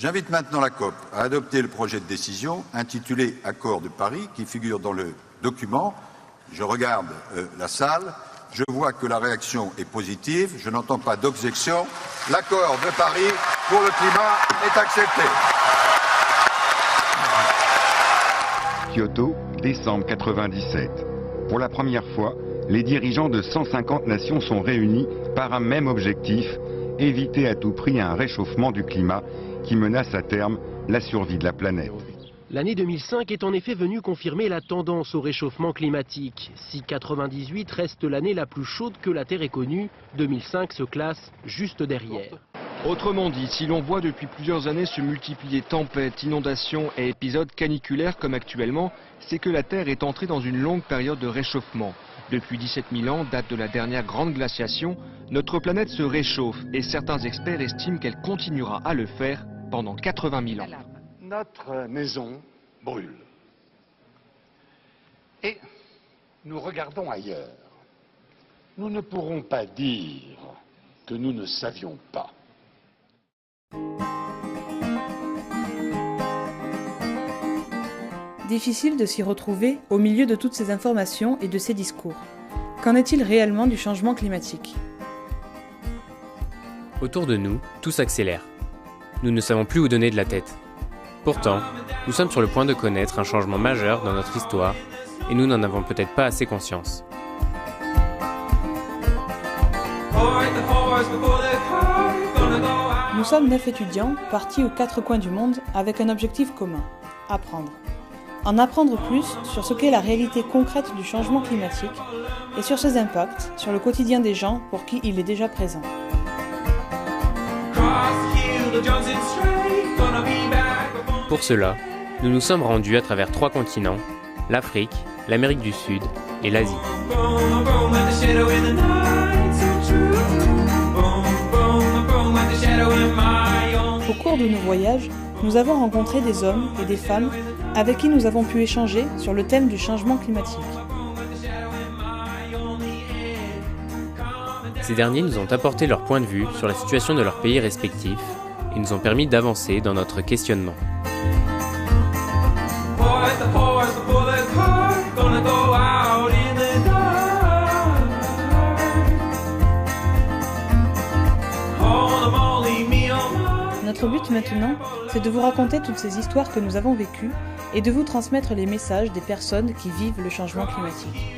J'invite maintenant la COP à adopter le projet de décision intitulé Accord de Paris qui figure dans le document. Je regarde la salle, je vois que la réaction est positive, je n'entends pas d'objection. L'accord de Paris pour le climat est accepté. Kyoto, décembre 97. Pour la première fois, les dirigeants de 150 nations sont réunis par un même objectif, éviter à tout prix un réchauffement du climat qui menace à terme la survie de la planète. L'année 2005 est en effet venue confirmer la tendance au réchauffement climatique. Si 98 reste l'année la plus chaude que la Terre ait connue, 2005 se classe juste derrière. Autrement dit, si l'on voit depuis plusieurs années se multiplier tempêtes, inondations et épisodes caniculaires comme actuellement, c'est que la Terre est entrée dans une longue période de réchauffement. Depuis 17 000 ans, date de la dernière grande glaciation, notre planète se réchauffe et certains experts estiment qu'elle continuera à le faire pendant 80 000 ans. Notre maison brûle. Et nous regardons ailleurs. Nous ne pourrons pas dire que nous ne savions pas. Difficile de s'y retrouver au milieu de toutes ces informations et de ces discours. Qu'en est-il réellement du changement climatique ? Autour de nous, tout s'accélère. Nous ne savons plus où donner de la tête. Pourtant, nous sommes sur le point de connaître un changement majeur dans notre histoire et nous n'en avons peut-être pas assez conscience. Nous sommes 9 étudiants partis aux 4 coins du monde avec un objectif commun, apprendre. En apprendre plus sur ce qu'est la réalité concrète du changement climatique et sur ses impacts sur le quotidien des gens pour qui il est déjà présent. Pour cela, nous nous sommes rendus à travers 3 continents, l'Afrique, l'Amérique du Sud et l'Asie. Au cours de nos voyages, nous avons rencontré des hommes et des femmes avec qui nous avons pu échanger sur le thème du changement climatique. Ces derniers nous ont apporté leur point de vue sur la situation de leurs pays respectifs et nous ont permis d'avancer dans notre questionnement. Notre but maintenant, c'est de vous raconter toutes ces histoires que nous avons vécues et de vous transmettre les messages des personnes qui vivent le changement climatique.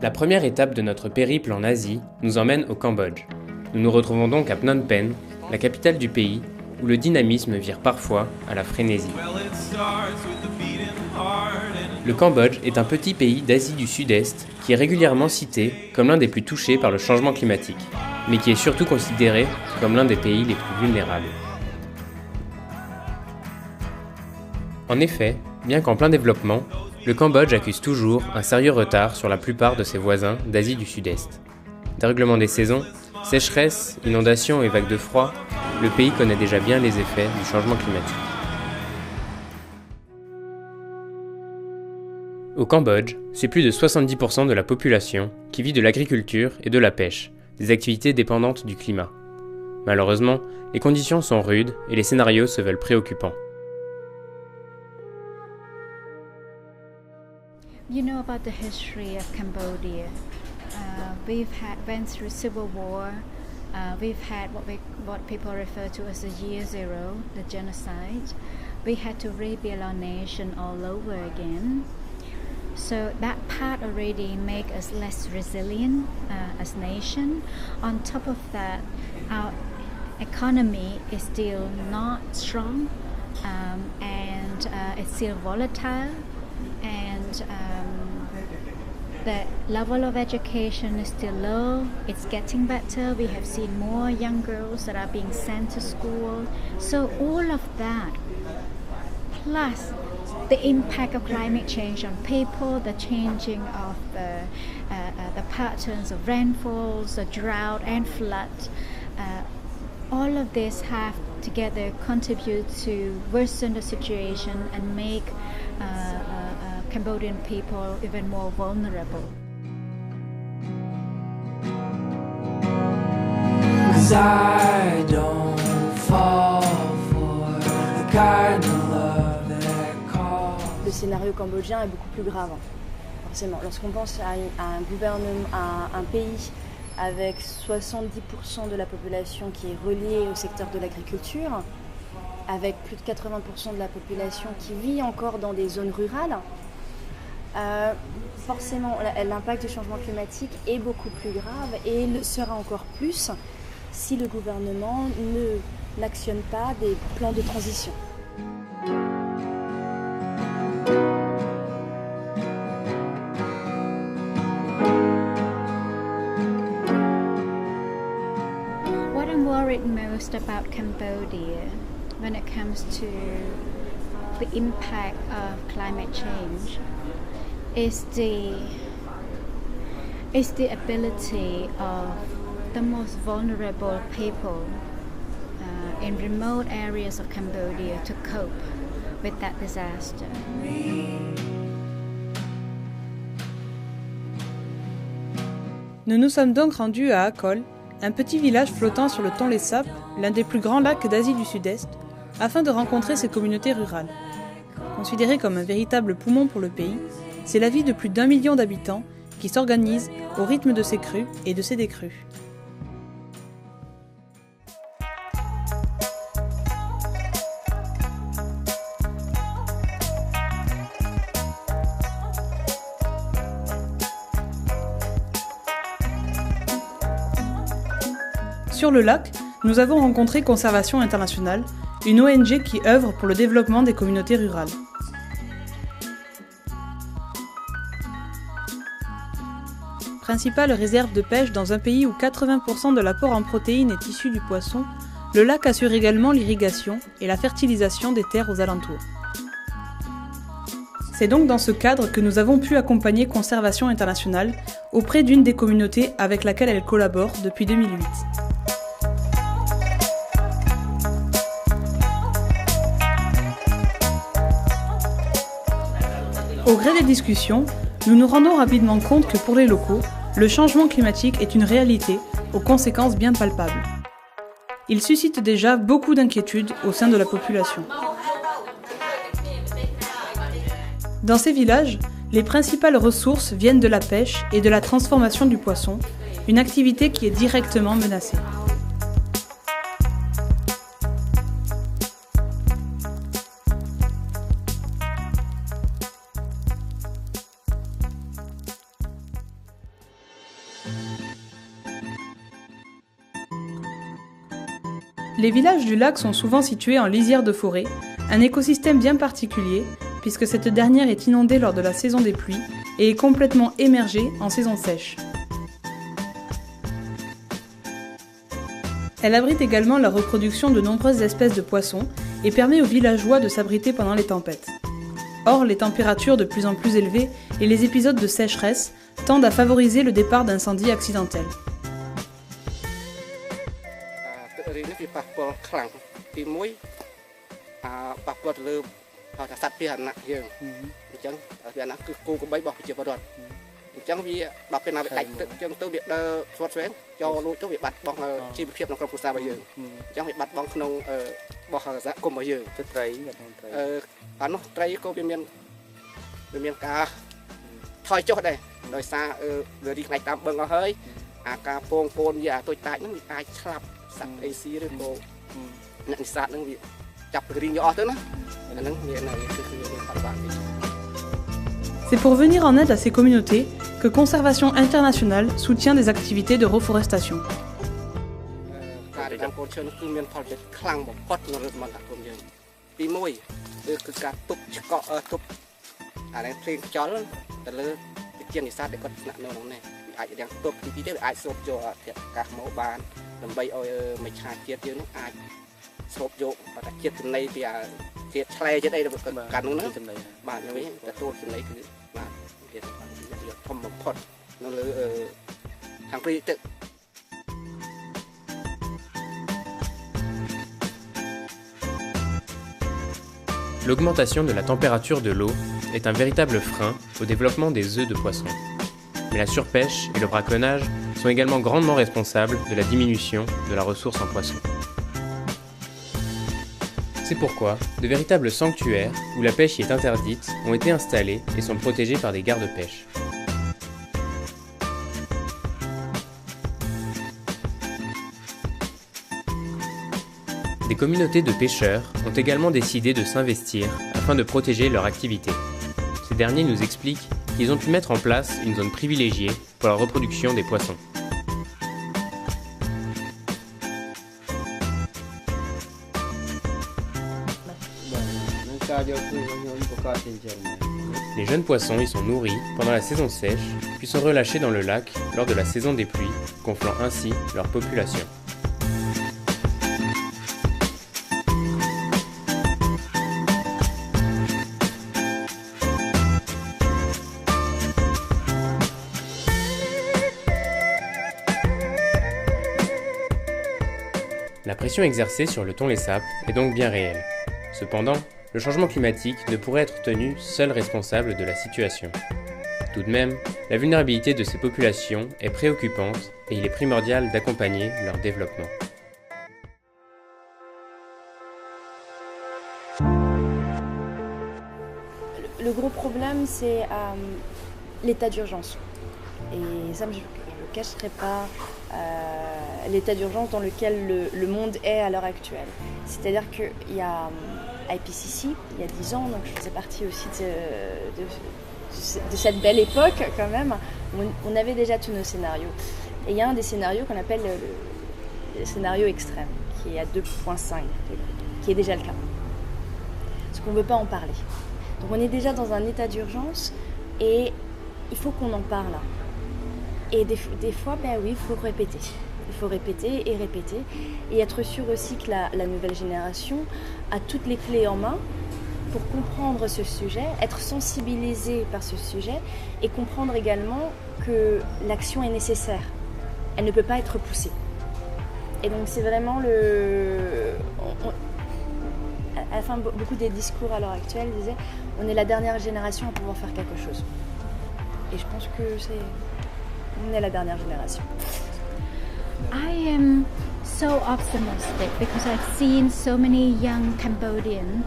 La première étape de notre périple en Asie nous emmène au Cambodge. Nous nous retrouvons donc à Phnom Penh, la capitale du pays, où le dynamisme vire parfois à la frénésie. Le Cambodge est un petit pays d'Asie du Sud-Est qui est régulièrement cité comme l'un des plus touchés par le changement climatique, mais qui est surtout considéré comme l'un des pays les plus vulnérables. En effet, bien qu'en plein développement, le Cambodge accuse toujours un sérieux retard sur la plupart de ses voisins d'Asie du Sud-Est. Dérèglement des saisons, sécheresse, inondations et vagues de froid, le pays connaît déjà bien les effets du changement climatique. Au Cambodge, c'est plus de 70% de la population qui vit de l'agriculture et de la pêche, des activités dépendantes du climat. Malheureusement, les conditions sont rudes et les scénarios se veulent préoccupants. You know about the history of Cambodia. Went through civil war. We've had what people refer to as the year zero, the genocide. We had to rebuild our nation all over again. So that part already make us less resilient as nation. On top of that, our economy is still not strong and it's still volatile. And the level of education is still low. It's getting better. We have seen more young girls that are being sent to school. So all of that, plus the impact of climate change on people, the changing of the patterns of rainfalls, the drought and flood, all of this have together contribute to worsen the situation and make Cambodian people even more vulnerable. I don't fall for the kind of love that calls. Le scénario cambodgien est beaucoup plus grave, forcément. Lorsqu'on pense à un gouvernement, à un pays avec 70% de la population qui est reliée au secteur de l'agriculture, avec plus de 80% de la population qui vit encore dans des zones rurales, forcément l'impact du changement climatique est beaucoup plus grave et le sera encore plus si le gouvernement n'actionne pas des plans de transition. What I'm worried most about Cambodia when it comes to the impact of climate change is the ability of the most vulnerable people in remote areas of Cambodia to cope with that disaster. Nous nous sommes donc rendus à Akol, un petit village flottant sur le Tonlé Sap, l'un des plus grands lacs d'Asie du Sud-Est, afin de rencontrer ces communautés rurales. Considérées comme un véritable poumon pour le pays, c'est la vie de plus d'1 million d'habitants qui s'organisent au rythme de ces crues et de ces décrues. Sur le lac, nous avons rencontré Conservation Internationale, une ONG qui œuvre pour le développement des communautés rurales. Principale réserve de pêche dans un pays où 80% de l'apport en protéines est issu du poisson, le lac assure également l'irrigation et la fertilisation des terres aux alentours. C'est donc dans ce cadre que nous avons pu accompagner Conservation Internationale auprès d'une des communautés avec laquelle elle collabore depuis 2008. Au gré des discussions, nous nous rendons rapidement compte que pour les locaux, le changement climatique est une réalité aux conséquences bien palpables. Il suscite déjà beaucoup d'inquiétudes au sein de la population. Dans ces villages, les principales ressources viennent de la pêche et de la transformation du poisson, une activité qui est directement menacée. Les villages du lac sont souvent situés en lisière de forêt, un écosystème bien particulier puisque cette dernière est inondée lors de la saison des pluies et est complètement émergée en saison sèche. Elle abrite également la reproduction de nombreuses espèces de poissons et permet aux villageois de s'abriter pendant les tempêtes. Or, les températures de plus en plus élevées et les épisodes de sécheresse tendent à favoriser le départ d'incendies accidentels. C'est pour venir en aide à ces communautés que Conservation Internationale soutient des activités de reforestation. l'augmentation de la température de l'eau est un véritable frein au développement des œufs de poissons. Mais la surpêche et le braconnage sont également grandement responsables de la diminution de la ressource en poissons. C'est pourquoi de véritables sanctuaires où la pêche y est interdite ont été installés et sont protégés par des gardes-pêche. Des communautés de pêcheurs ont également décidé de s'investir afin de protéger leur activité. Ces derniers nous expliquent qu'ils ont pu mettre en place une zone privilégiée pour la reproduction des poissons. Les jeunes poissons y sont nourris pendant la saison sèche, puis sont relâchés dans le lac lors de la saison des pluies, gonflant ainsi leur population. La pression exercée sur le thon les sapes est donc bien réelle. Cependant, le changement climatique ne pourrait être tenu seul responsable de la situation. Tout de même, la vulnérabilité de ces populations est préoccupante et il est primordial d'accompagner leur développement. Le gros problème, c'est l'état d'urgence. Et ça, je ne cacherai pas l'état d'urgence dans lequel le monde est à l'heure actuelle. C'est-à-dire qu'il y a IPCC, il y a 10 ans, donc je faisais partie aussi de cette belle époque quand même. On avait déjà tous nos scénarios. Et il y a un des scénarios qu'on appelle le scénario extrême, qui est à 2,5, qui est déjà le cas. Parce qu'on ne veut pas en parler. Donc on est déjà dans un état d'urgence et il faut qu'on en parle. Et des fois, ben oui, il faut répéter. Il faut répéter et répéter et être sûr aussi que la nouvelle génération a toutes les clés en main pour comprendre ce sujet, être sensibilisé par ce sujet et comprendre également que l'action est nécessaire. Elle ne peut pas être poussée. Et donc c'est vraiment à la fin, beaucoup des discours à l'heure actuelle disaient on est la dernière génération à pouvoir faire quelque chose. Et je pense que on est la dernière génération. I am so optimistic because I've seen so many young Cambodians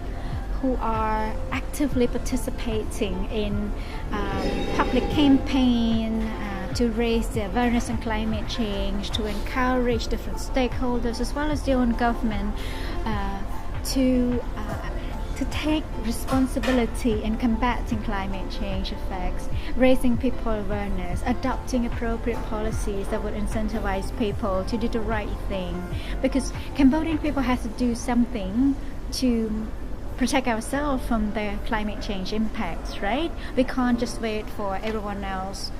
who are actively participating in public campaign to raise the awareness on climate change, to encourage different stakeholders as well as their own government to take responsibility in combating climate change effects, raising people awareness, adopting appropriate policies that would incentivize people to do the right thing. Because Cambodian people have to do something to protect ourselves from the climate change impacts, right? We can't just wait for everyone else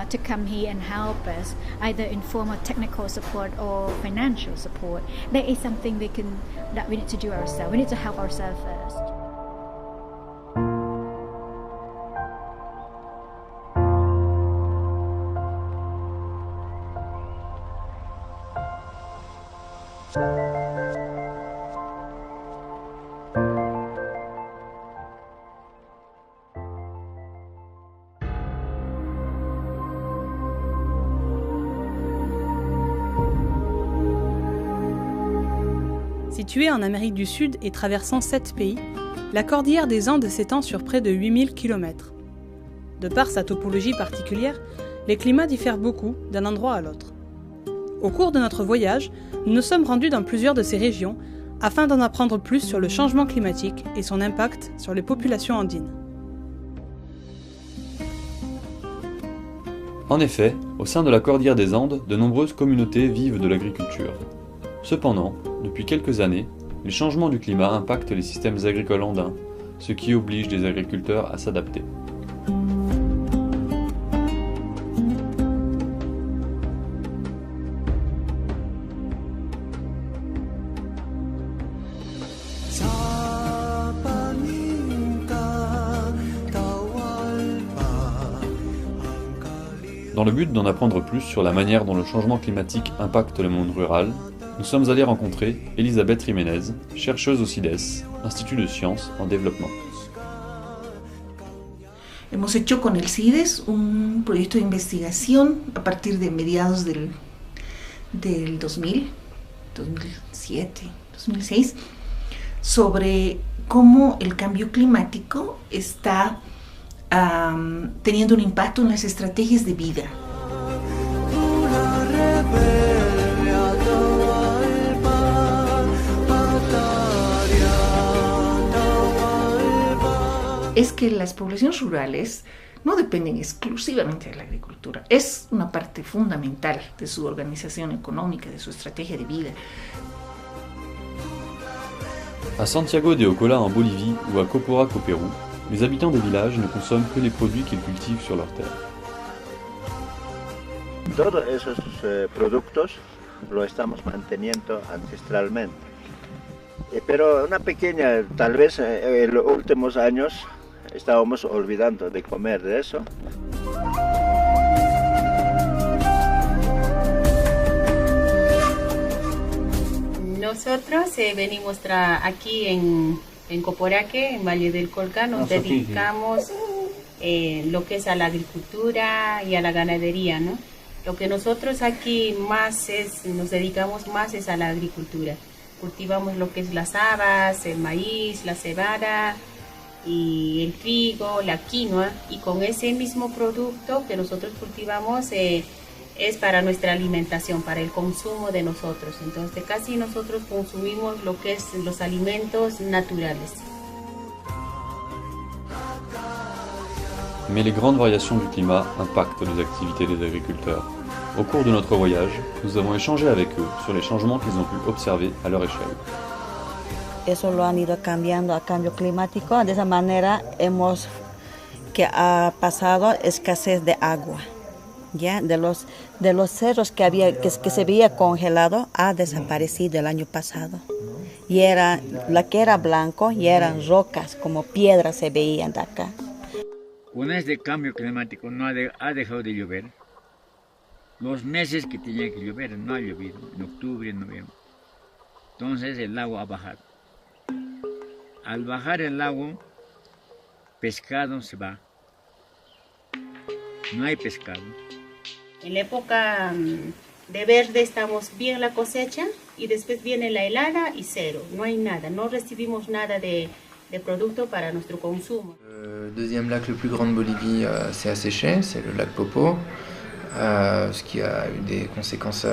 to come here and help us, either in form of technical support or financial support. There is something that we need to do ourselves. We need to help ourselves first. Située en Amérique du Sud et traversant 7 pays, la cordillère des Andes s'étend sur près de 8000 km. De par sa topologie particulière, les climats diffèrent beaucoup d'un endroit à l'autre. Au cours de notre voyage, nous nous sommes rendus dans plusieurs de ces régions afin d'en apprendre plus sur le changement climatique et son impact sur les populations andines. En effet, au sein de la cordillère des Andes, de nombreuses communautés vivent de l'agriculture. Cependant, depuis quelques années, les changements du climat impactent les systèmes agricoles andins, ce qui oblige les agriculteurs à s'adapter. Dans le but d'en apprendre plus sur la manière dont le changement climatique impacte le monde rural, nous sommes allés rencontrer Elisabeth Jiménez, chercheuse au CIDES, Institut de Sciences en Développement. Hemos hecho con el CIDES un proyecto de investigación a partir de mediados del 2000, 2007, 2006, sobre cómo el cambio climático está teniendo un impacto en las estrategias de vida. Es que las poblaciones rurales no dependen exclusivamente de la agricultura, es una parte fundamental de su organización económica, de su estrategia de vida. À Santiago de Ocola en Bolivie ou à Coporac au Pérou, les habitants des villages ne consomment que les produits qu'ils cultivent sur leurs terres. Todos esos productos lo estamos manteniendo ancestralmente. Pero una pequeña, tal vez en los últimos años estábamos olvidando de comer de eso. Nosotros venimos aquí en Coporaque, en Valle del Colca, nos dedicamos lo que es a la agricultura y a la ganadería, ¿no? Lo que nosotros aquí nos dedicamos más es a la agricultura. Cultivamos lo que es las habas, el maíz, la cebada y el trigo, la quinoa, y con ese mismo producto que nosotros cultivamos es para nuestra alimentación, para el consumo de nosotros. Entonces casi nosotros consumimos lo que es los alimentos naturales. Mais les grandes variations du climat impactent les activités des agriculteurs. Au cours de notre voyage, nous avons échangé avec eux sur les changements qu'ils ont pu observer à leur échelle. Eso lo han ido cambiando a cambio climático. De esa manera que ha pasado escasez de agua. Ya de los cerros que se veía congelado ha desaparecido el año pasado. Y la que era blanco y eran rocas, como piedras se veían de acá. Con este cambio climático no ha dejado de llover. Los meses que tenía que llover no ha llovido, en octubre, en noviembre. Entonces el agua ha bajado. Al bajar el agua, pescado se va. No hay pescado. En la época de verde estamos bien la cosecha y después viene la helada y cero. No hay nada, no recibimos nada de producto para nuestro consumo. Le deuxième lac le plus grand de Bolivie s'est asséché, c'est le lac Popo. Ce qui a eu des conséquences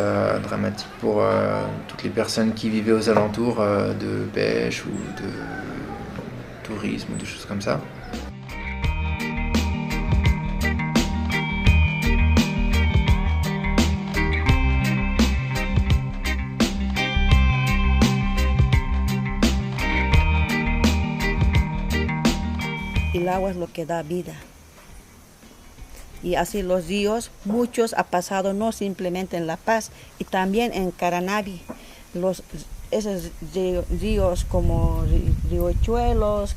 dramatiques pour toutes les personnes qui vivaient aux alentours de pêche ou de tourisme ou des choses comme ça. El agua es lo que da vida. Y así los ríos, muchos ha pasado no simplemente en La Paz, y también en Caranavi. Esos ríos como riachuelos,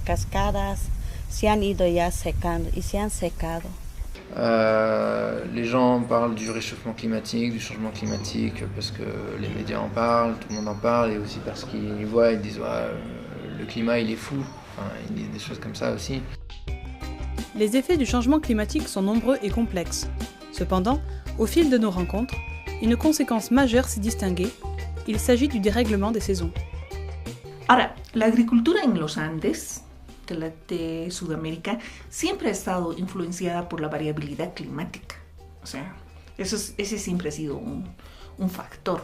cascadas, se han ido ya secando y se han secado. Les gens parlent du réchauffement climatique, du changement climatique, parce que les médias en parlent, tout le monde en parle, et aussi parce qu'ils voient, ils disent le climat il est fou, enfin, ils disent des choses comme ça aussi. Les effets du changement climatique sont nombreux et complexes. Cependant, au fil de nos rencontres, une conséquence majeure s'est distinguée. Il s'agit du dérèglement des saisons. Ahora, la agricultura en los Andes de Sudamérica siempre ha estado influenciada por la variabilidad climática. O sea, ese siempre ha sido un factor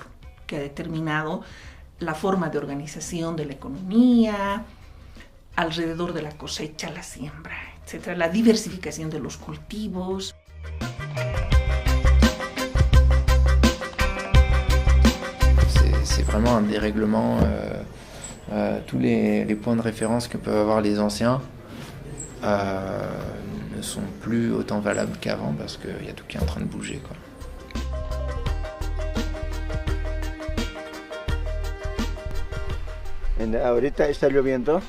que ha determinado la forma de organización de la economía, alrededor de la cosecha, la siembra, etc., la diversificación de los cultivos. C'est vraiment un dérèglement. Tous les points de référence que peuvent avoir les anciens ne sont plus autant valables qu'avant parce qu'il y a tout qui est en train de bouger, quoi. Ahorita está lloviendo,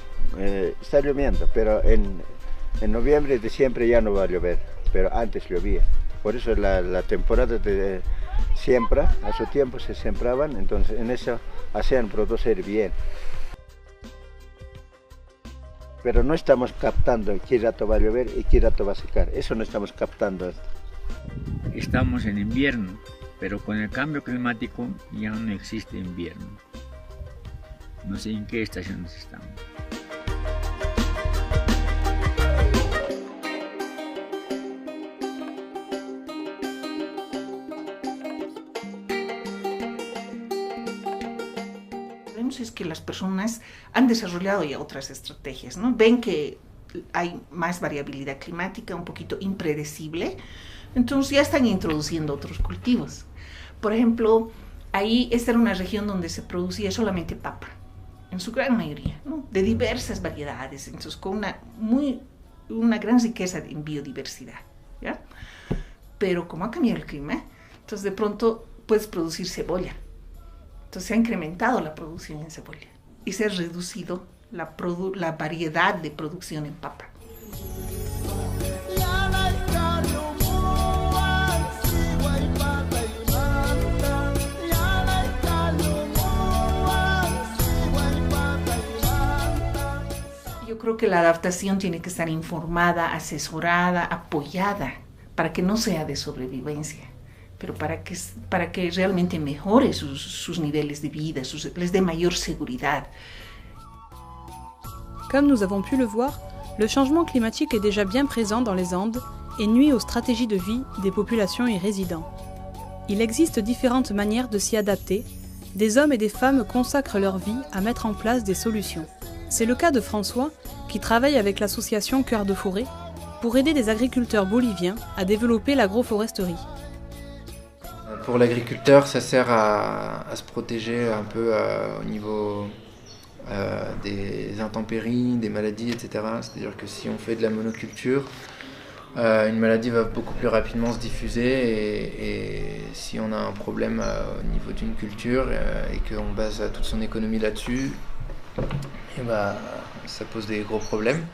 pero en noviembre, diciembre ya no va a llover, pero antes llovía. Por eso la temporada de siembra, a su tiempo se sembraban, entonces en eso hacían producir bien. Pero no estamos captando qué rato va a llover y qué rato va a secar, eso no estamos captando. Estamos en invierno, pero con el cambio climático ya no existe invierno. No sé en qué estación estamos. Es que las personas han desarrollado ya otras estrategias, ¿no? Ven que hay más variabilidad climática, un poquito impredecible, entonces ya están introduciendo otros cultivos. Por ejemplo, ahí esta era una región donde se producía solamente papa, en su gran mayoría, ¿no? De diversas variedades, entonces con una gran riqueza en biodiversidad, ¿ya? Pero como ha cambiado el clima, entonces de pronto puedes producir cebolla. Entonces se ha incrementado la producción en cebolla y se ha reducido la variedad de producción en papa. Yo creo que la adaptación tiene que estar informada, asesorada, apoyada, para que no sea de sobrevivencia, pero para que realmente mejore sus niveles de vida, les dé mayor seguridad. Comme nous avons pu le voir, le changement climatique est déjà bien présent dans les Andes et nuit aux stratégies de vie des populations y résidant. Il existe différentes manières de s'y adapter. Des hommes et des femmes consacrent leur vie à mettre en place des solutions. C'est le cas de François, qui travaille avec l'association Cœur de Forêt pour aider des agriculteurs boliviens à développer l'agroforesterie. Pour l'agriculteur, ça sert à se protéger un peu au niveau des intempéries, des maladies, etc. C'est-à-dire que si on fait de la monoculture, une maladie va beaucoup plus rapidement se diffuser et si on a un problème au niveau d'une culture et qu'on base toute son économie là-dessus, et ça pose des gros problèmes.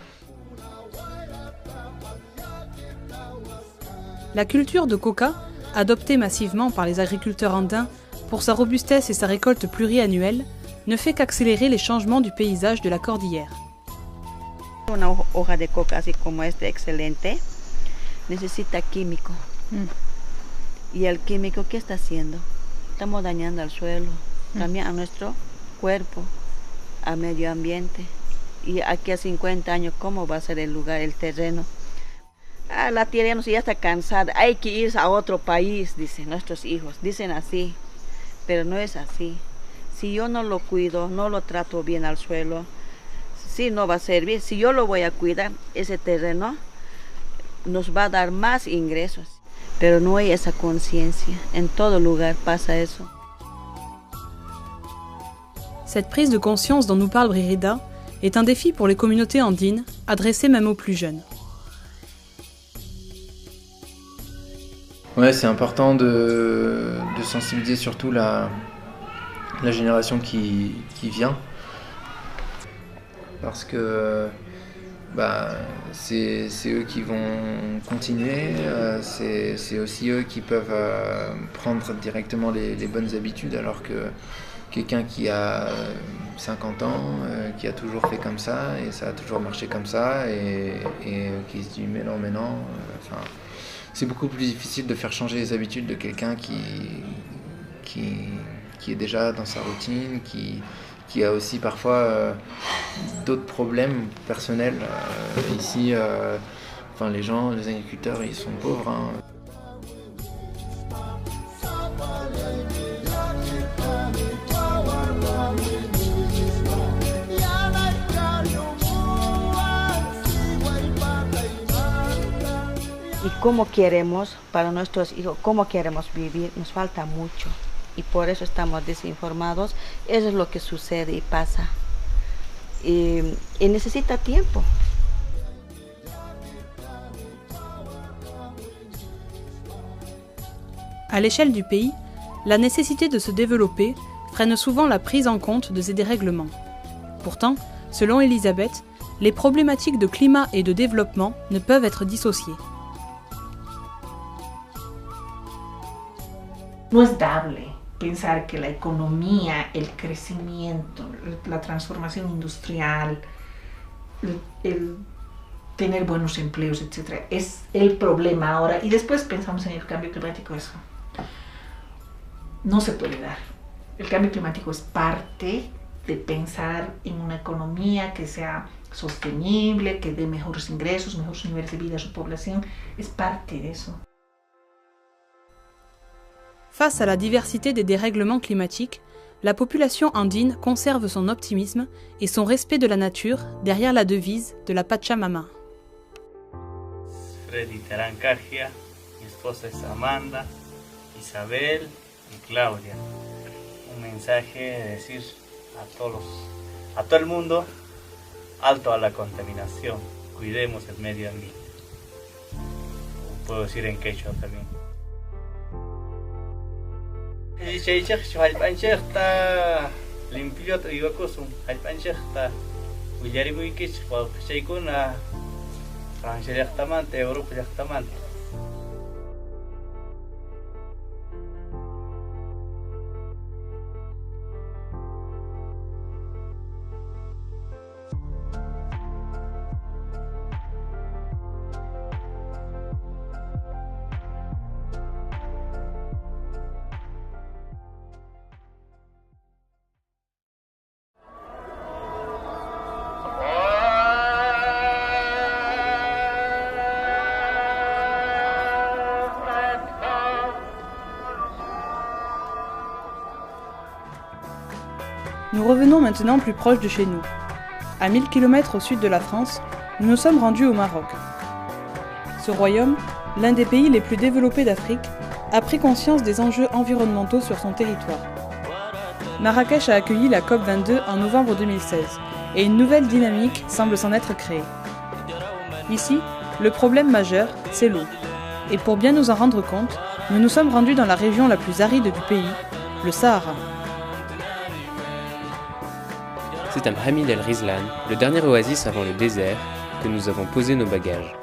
La culture de coca, adoptée massivement par les agriculteurs andins pour sa robustesse et sa récolte pluriannuelle, ne fait qu'accélérer les changements du paysage de la cordillère. Una hoja de coca así como esta excelente necesita químico. Y el químico, ¿qué está haciendo? Estamos dañando al suelo, también a nuestro cuerpo, al medio ambiente. Y aquí a 50 años, ¿cómo va a ser el lugar, el terreno? La tierra ya está cansada, hay que ir a otro país, dicen nuestros hijos, dicen así, pero no es así. Si yo no lo cuido, no lo trato bien al suelo, sí no va a servir. Si yo lo voy a cuidar, ese terreno nos va a dar más ingresos, pero no hay esa conciencia. En todo lugar pasa eso. Cette prise de conscience dont nous parle Bririda est un défi pour les communautés andines, adressé même aux plus jeunes. Ouais, c'est important de sensibiliser surtout la génération qui vient, parce que c'est eux qui vont continuer, c'est aussi eux qui peuvent prendre directement les bonnes habitudes, alors que quelqu'un qui a 50 ans, qui a toujours fait comme ça, et ça a toujours marché comme ça, et qui se dit mais non, c'est beaucoup plus difficile de faire changer les habitudes de quelqu'un qui est déjà dans sa routine, qui a aussi parfois d'autres problèmes personnels. Ici, les agriculteurs, ils sont pauvres. Y cómo queremos para nuestros hijos, cómo queremos vivir, nos falta mucho. Y por eso estamos desinformados. Eso es lo que sucede y pasa. Y necesita tiempo. À l'échelle du pays, la nécessité de se développer freine souvent la prise en compte de ces dérèglements. Pourtant, selon Elisabeth, les problématiques de climat et de développement ne peuvent être dissociées. no es dable pensar que la economía, el crecimiento, la transformación industrial, el tener buenos empleos, etc., es el problema ahora. Y después pensamos en el cambio climático, eso no se puede dar. El cambio climático es parte de pensar en una economía que sea sostenible, que dé mejores ingresos, mejores niveles de vida a su población. Es parte de eso. Face à la diversité des dérèglements climatiques, la population andine conserve son optimisme et son respect de la nature derrière la devise de la Pachamama. Freddy Tarancagia, mi esposa es Amanda, Isabel y Claudia. Un mensaje de decir a todo el mundo, alto a la contaminación, cuidemos el medio ambiente. Puedo decir en quechua también. Limpio iba kusum, halpanchekta, willarimuykich, walqishaykuna, Francia llaqtamanta, Europa llaqtamanta. Nous revenons maintenant plus proche de chez nous. À 1000 km au sud de la France, nous nous sommes rendus au Maroc. Ce royaume, l'un des pays les plus développés d'Afrique, a pris conscience des enjeux environnementaux sur son territoire. Marrakech a accueilli la COP22 en novembre 2016 et une nouvelle dynamique semble s'en être créée. Ici, le problème majeur, c'est l'eau. Et pour bien nous en rendre compte, nous nous sommes rendus dans la région la plus aride du pays, le Sahara. C'est à Hamid El Rizlan, le dernier oasis avant le désert, que nous avons posé nos bagages.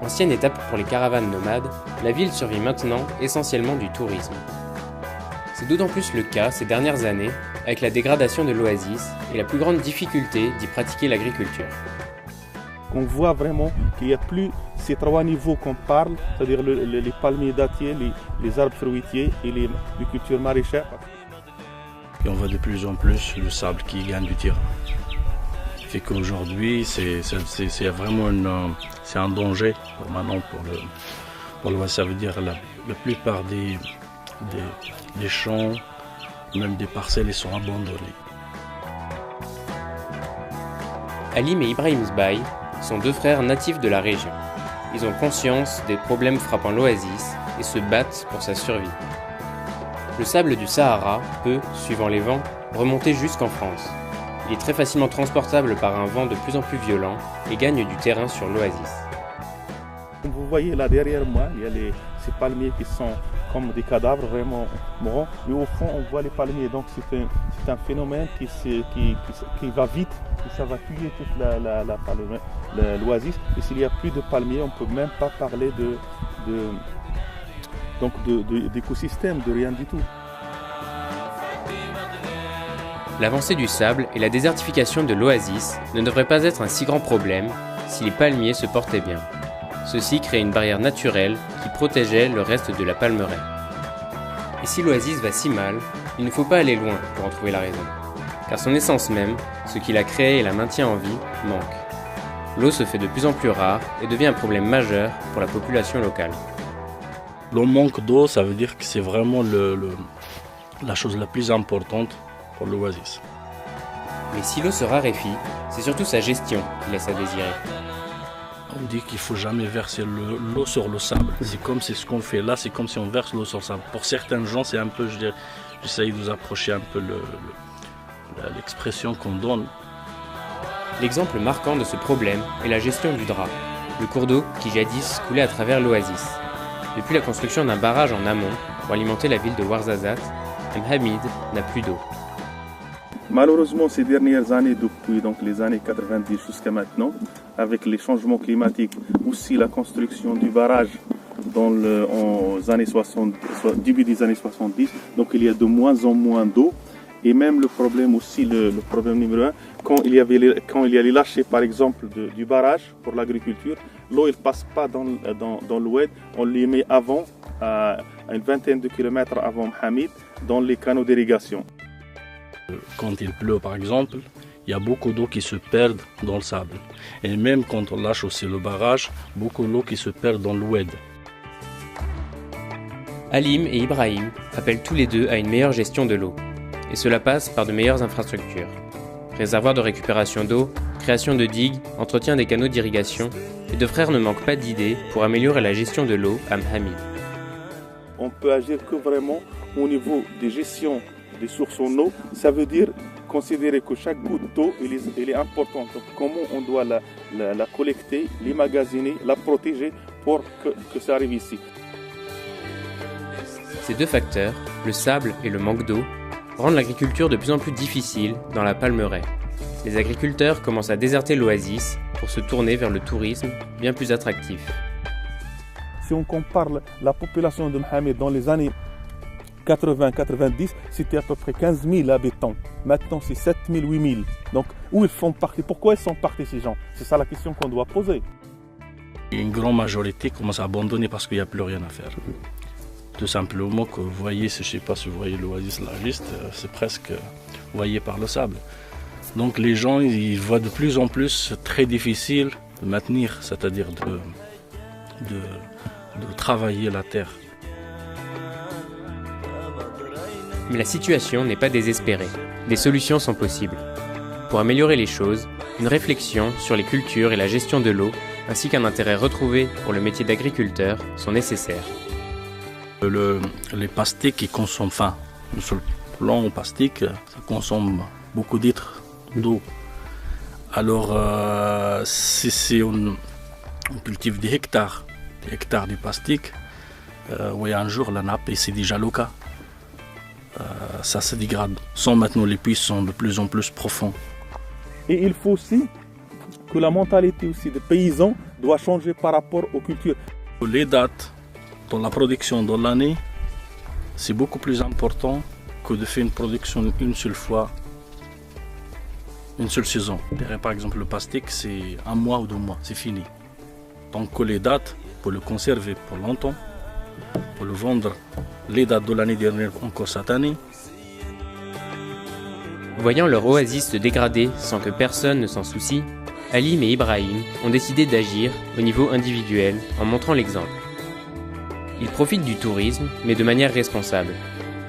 Ancienne étape pour les caravanes nomades, la ville survit maintenant essentiellement du tourisme. C'est d'autant plus le cas ces dernières années, avec la dégradation de l'oasis et la plus grande difficulté d'y pratiquer l'agriculture. On voit vraiment qu'il n'y a plus ces trois niveaux qu'on parle, c'est-à-dire les palmiers dattiers, les arbres fruitiers et les cultures maraîchères. Et on voit de plus en plus le sable qui gagne du terrain. Fait qu'aujourd'hui, c'est vraiment c'est un danger maintenant pour le ça veut dire la plupart des champs, même des parcelles, ils sont abandonnés. Alim et Ibrahim Zbaï sont deux frères natifs de la région. Ils ont conscience des problèmes frappant l'oasis et se battent pour sa survie. Le sable du Sahara peut, suivant les vents, remonter jusqu'en France. Il est très facilement transportable par un vent de plus en plus violent et gagne du terrain sur l'oasis. Comme vous voyez là derrière moi, il y a ces palmiers qui sont comme des cadavres vraiment morts. Mais au fond, on voit les palmiers. Donc c'est un phénomène qui va vite et ça va tuer toute l'oasis. Et s'il n'y a plus de palmiers, on ne peut même pas parler d'écosystème, de rien du tout. L'avancée du sable et la désertification de l'oasis ne devraient pas être un si grand problème si les palmiers se portaient bien. Ceci crée une barrière naturelle qui protégeait le reste de la palmeraie. Et si l'oasis va si mal, il ne faut pas aller loin pour en trouver la raison. Car son essence même, ce qui l'a créée et la maintient en vie, manque. L'eau se fait de plus en plus rare et devient un problème majeur pour la population locale. Le manque d'eau, ça veut dire que c'est vraiment la chose la plus importante pour l'oasis. Mais si l'eau se raréfie, c'est surtout sa gestion qui laisse à désirer. On dit qu'il ne faut jamais verser l'eau sur le sable. C'est comme c'est ce qu'on fait là, c'est comme si on verse l'eau sur le sable. Pour certains gens, c'est un peu, j'essaye de vous approcher un peu l'expression qu'on donne. L'exemple marquant de ce problème est la gestion du Dra, le cours d'eau qui jadis coulait à travers l'oasis. Depuis la construction d'un barrage en amont pour alimenter la ville de Ouarzazate, Hamid n'a plus d'eau. Malheureusement, ces dernières années, depuis les années 90 jusqu'à maintenant, avec les changements climatiques, aussi la construction du barrage aux années 60, début des années 70, donc il y a de moins en moins d'eau. Et même le problème aussi, le problème numéro 1, quand il y a les lâchers par exemple du barrage pour l'agriculture, l'eau ne passe pas dans l'oued, on les met avant, à une vingtaine de kilomètres avant Mohamed, dans les canaux d'irrigation. Quand il pleut par exemple, il y a beaucoup d'eau qui se perd dans le sable. Et même quand on lâche aussi le barrage, beaucoup d'eau qui se perd dans l'oued. Halim et Ibrahim appellent tous les deux à une meilleure gestion de l'eau. Et cela passe par de meilleures infrastructures. Réservoirs de récupération d'eau, création de digues, entretien des canaux d'irrigation, les deux frères ne manquent pas d'idées pour améliorer la gestion de l'eau à Mohamed. On peut agir que vraiment au niveau des gestions des sources en eau. Ça veut dire considérer que chaque goutte d'eau elle est importante. Donc, comment on doit la collecter, l'emmagasiner, la protéger pour que ça arrive ici. Ces deux facteurs, le sable et le manque d'eau, rendent l'agriculture de plus en plus difficile dans la Palmeraie. Les agriculteurs commencent à déserter l'oasis pour se tourner vers le tourisme bien plus attractif. Si on compare la population de Mohamed dans les années 80-90, c'était à peu près 15 000 habitants. Maintenant, c'est 7 000, 8 000. Donc, où ils font partie? Pourquoi ils sont partis ces gens? C'est ça la question qu'on doit poser. Une grande majorité commence à abandonner parce qu'il n'y a plus rien à faire. Tout simplement que vous voyez, je ne sais pas si vous voyez l'oasis largiste, c'est presque noyé par le sable. Donc les gens, ils voient de plus en plus très difficile de maintenir, c'est-à-dire de travailler la terre. Mais la situation n'est pas désespérée. Des solutions sont possibles. Pour améliorer les choses, une réflexion sur les cultures et la gestion de l'eau, ainsi qu'un intérêt retrouvé pour le métier d'agriculteur, sont nécessaires. Les pastiques qui consomment, sur le plan plastique, ça consomme beaucoup de litres d'eau. Alors, si on cultive des hectares de plastique, oui, un jour la nappe, et c'est déjà le cas, ça se dégrade. Maintenant, les puits sont de plus en plus profonds. Et il faut aussi que la mentalité aussi des paysans doit changer par rapport aux cultures. Les dates dans la production dans l'année, c'est beaucoup plus important que de faire une production une seule fois, une seule saison. Par exemple, le plastique, c'est 1 mois ou 2 mois, c'est fini. Donc que les dates, pour le conserver pour longtemps, pour le vendre, les dates de l'année dernière encore cette année. Voyant leur oasis se dégrader sans que personne ne s'en soucie, Halim et Ibrahim ont décidé d'agir au niveau individuel en montrant l'exemple. Ils profitent du tourisme, mais de manière responsable.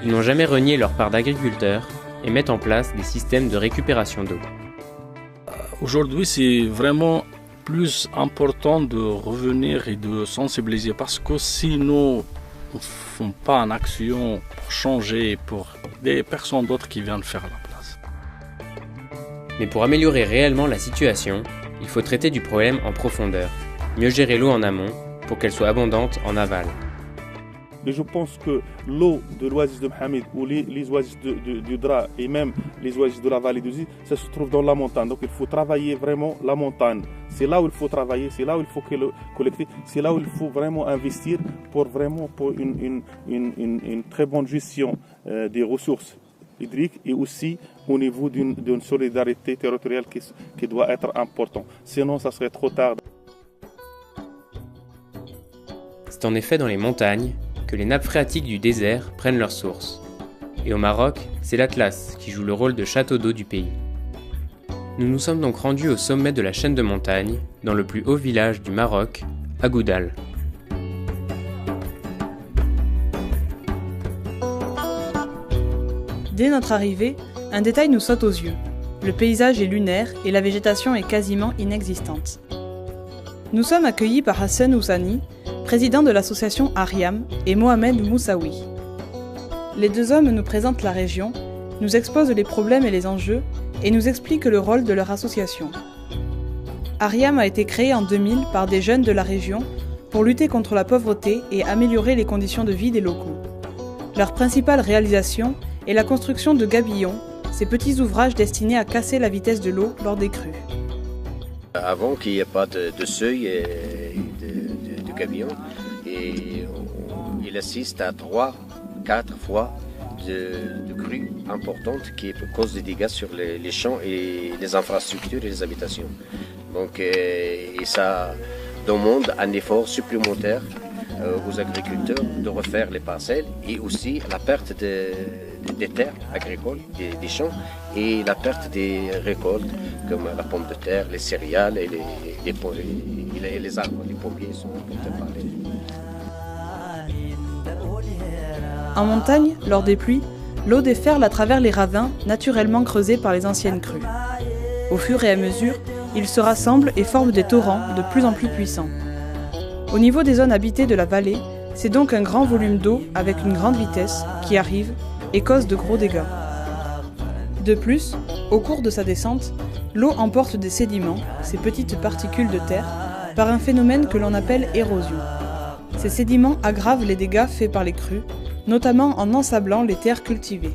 Ils n'ont jamais renié leur part d'agriculteurs et mettent en place des systèmes de récupération d'eau. Aujourd'hui, c'est vraiment plus important de revenir et de sensibiliser parce que si nous ne faisons pas en action pour changer, pour des personnes d'autres qui viennent faire la place. Mais pour améliorer réellement la situation, il faut traiter du problème en profondeur, mieux gérer l'eau en amont pour qu'elle soit abondante en aval. Et je pense que l'eau de l'oasis de Mohamed ou les oasis du Dra et même les oasis de la vallée d'Ouzid, ça se trouve dans la montagne. Donc il faut travailler vraiment la montagne. C'est là où il faut travailler, c'est là où il faut collecter, c'est là où il faut vraiment investir pour une très bonne gestion des ressources hydriques et aussi au niveau d'une solidarité territoriale qui doit être importante. Sinon, ça serait trop tard. C'est en effet dans les montagnes que les nappes phréatiques du désert prennent leur source. Et au Maroc, c'est l'Atlas qui joue le rôle de château d'eau du pays. Nous nous sommes donc rendus au sommet de la chaîne de montagnes, dans le plus haut village du Maroc, à Goudal. Dès notre arrivée, un détail nous saute aux yeux. Le paysage est lunaire et la végétation est quasiment inexistante. Nous sommes accueillis par Hassan Oussani, président de l'association Ariam, et Mohamed Moussaoui. Les deux hommes nous présentent la région, nous exposent les problèmes et les enjeux, et nous expliquent le rôle de leur association. Ariam a été créée en 2000 par des jeunes de la région pour lutter contre la pauvreté et améliorer les conditions de vie des locaux. Leur principale réalisation est la construction de gabillons, ces petits ouvrages destinés à casser la vitesse de l'eau lors des crues. Avant qu'il n'y ait pas de seuil et de gabillons, et et il assiste à 3-4 fois de crues importantes qui causent des dégâts sur les champs et les infrastructures et les habitations. Donc, et ça demande un effort supplémentaire aux agriculteurs de refaire les parcelles et aussi la perte des terres agricoles, des champs et la perte des récoltes comme la pomme de terre, les céréales et les arbres, les pommiers sont portés par les... En montagne, lors des pluies, l'eau déferle à travers les ravins naturellement creusés par les anciennes crues. Au fur et à mesure, ils se rassemblent et forment des torrents de plus en plus puissants. Au niveau des zones habitées de la vallée, c'est donc un grand volume d'eau avec une grande vitesse qui arrive et cause de gros dégâts. De plus, au cours de sa descente, l'eau emporte des sédiments, ces petites particules de terre, par un phénomène que l'on appelle érosion. Ces sédiments aggravent les dégâts faits par les crues, notamment en ensablant les terres cultivées.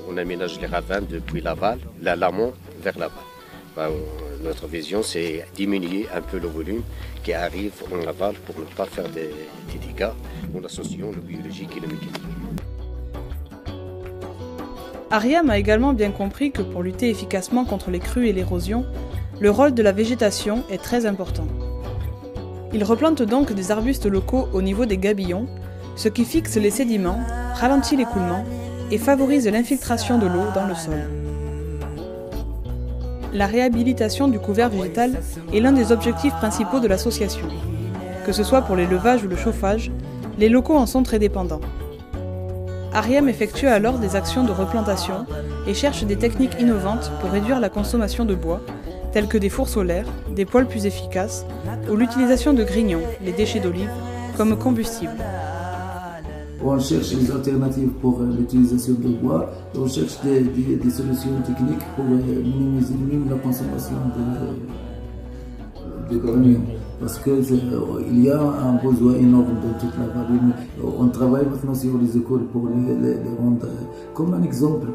On aménage les ravins depuis l'amont vers l'aval. Notre vision, c'est diminuer un peu le volume qui arrive en aval pour ne pas faire des dégâts en associant le biologique et le mécanique. Ariam a également bien compris que pour lutter efficacement contre les crues et l'érosion, le rôle de la végétation est très important. Il replante donc des arbustes locaux au niveau des gabillons, ce qui fixe les sédiments, ralentit l'écoulement et favorise l'infiltration de l'eau dans le sol. La réhabilitation du couvert végétal est l'un des objectifs principaux de l'association. Que ce soit pour l'élevage ou le chauffage, les locaux en sont très dépendants. Ariam effectue alors des actions de replantation et cherche des techniques innovantes pour réduire la consommation de bois, telles que des fours solaires, des poêles plus efficaces ou l'utilisation de grignons, les déchets d'olive, comme combustible. On cherche des alternatives pour l'utilisation de bois, on cherche des solutions techniques pour minimiser même la consommation de grignons. Parce qu'il y a un besoin énorme dans toute la vallée. On travaille maintenant sur les écoles pour les rendre comme un exemple.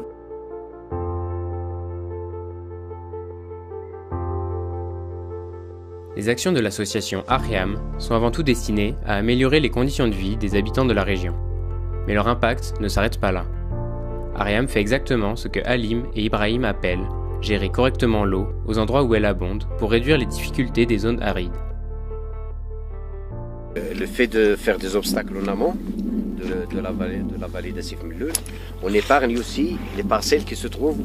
Les actions de l'association Ariam sont avant tout destinées à améliorer les conditions de vie des habitants de la région. Mais leur impact ne s'arrête pas là. Ariam fait exactement ce que Halim et Ibrahim appellent gérer correctement l'eau aux endroits où elle abonde pour réduire les difficultés des zones arides. Le fait de faire des obstacles en amont de la vallée d'Assif Mellul, on épargne aussi les parcelles qui se trouvent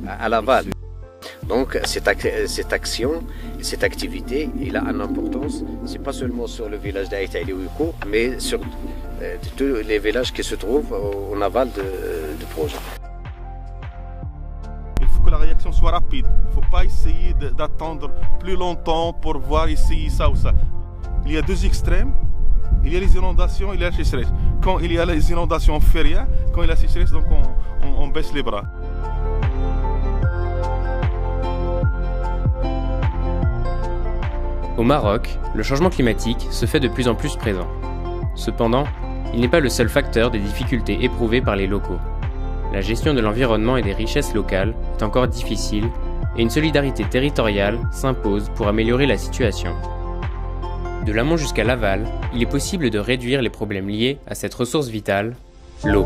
à l'aval. Donc cette action, cette activité, elle a une importance, c'est pas seulement sur le village d'Aïtaïli Ouiko, mais sur tous les villages qui se trouvent en aval du projet. Il faut que la réaction soit rapide, il ne faut pas essayer d'attendre plus longtemps pour voir ici, ça ou ça. Il y a deux extrêmes, il y a les inondations, il y a la sécheresse. Quand il y a les inondations, on ne fait rien, quand il y a la sécheresse, donc on baisse les bras. Au Maroc, le changement climatique se fait de plus en plus présent. Cependant, il n'est pas le seul facteur des difficultés éprouvées par les locaux. La gestion de l'environnement et des richesses locales est encore difficile et une solidarité territoriale s'impose pour améliorer la situation. De l'amont jusqu'à l'aval, il est possible de réduire les problèmes liés à cette ressource vitale, l'eau.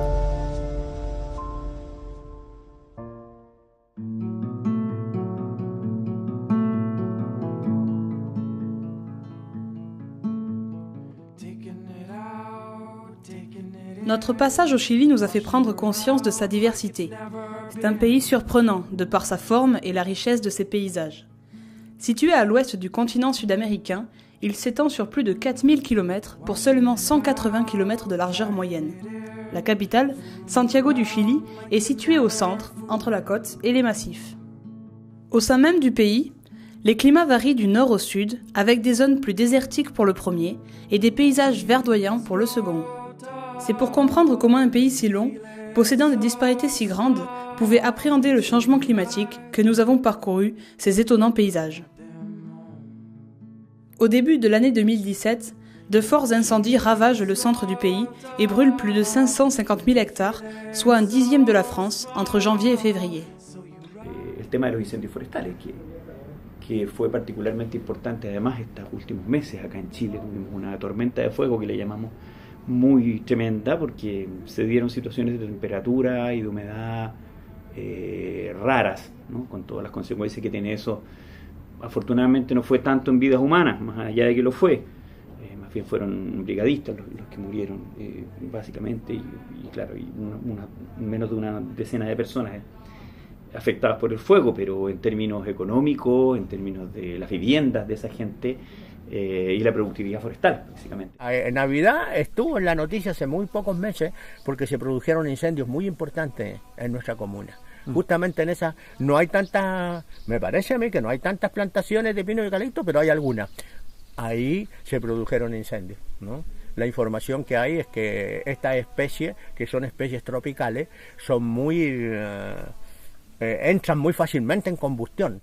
Notre passage au Chili nous a fait prendre conscience de sa diversité. C'est un pays surprenant de par sa forme et la richesse de ses paysages. Situé à l'ouest du continent sud-américain, il s'étend sur plus de 4000 km pour seulement 180 km de largeur moyenne. La capitale, Santiago du Chili, est située au centre, entre la côte et les massifs. Au sein même du pays, les climats varient du nord au sud, avec des zones plus désertiques pour le premier et des paysages verdoyants pour le second. C'est pour comprendre comment un pays si long, possédant des disparités si grandes, pouvait appréhender le changement climatique que nous avons parcouru ces étonnants paysages. Au début de l'année 2017, de forts incendies ravagent le centre du pays et brûlent plus de 550 000 hectares, soit un dixième de la France, entre janvier et février. El tema de los incendios forestales, que fue particularmente importante. Además, estos últimos meses acá en Chile tuvimos una tormenta de fuego que le llamamos muy tremenda, porque se dieron situaciones de temperatura y de humedad raras, ¿no? Con todas las consecuencias que tiene eso. Afortunadamente no fue tanto en vidas humanas, más allá de que lo fue. Más bien fueron brigadistas los que murieron, básicamente, y claro, y menos de una decena de personas afectadas por el fuego, pero en términos económicos, en términos de las viviendas de esa gente y la productividad forestal, básicamente. En Navidad estuvo en la noticia hace muy pocos meses porque se produjeron incendios muy importantes en nuestra comuna. Justamente en esa no hay tantas, me parece a mí que no hay tantas plantaciones de pino y eucalipto, pero hay algunas. Ahí se produjeron incendios, ¿no? La información que hay es que estas especies, que son especies tropicales, son muy entran muy fácilmente en combustión.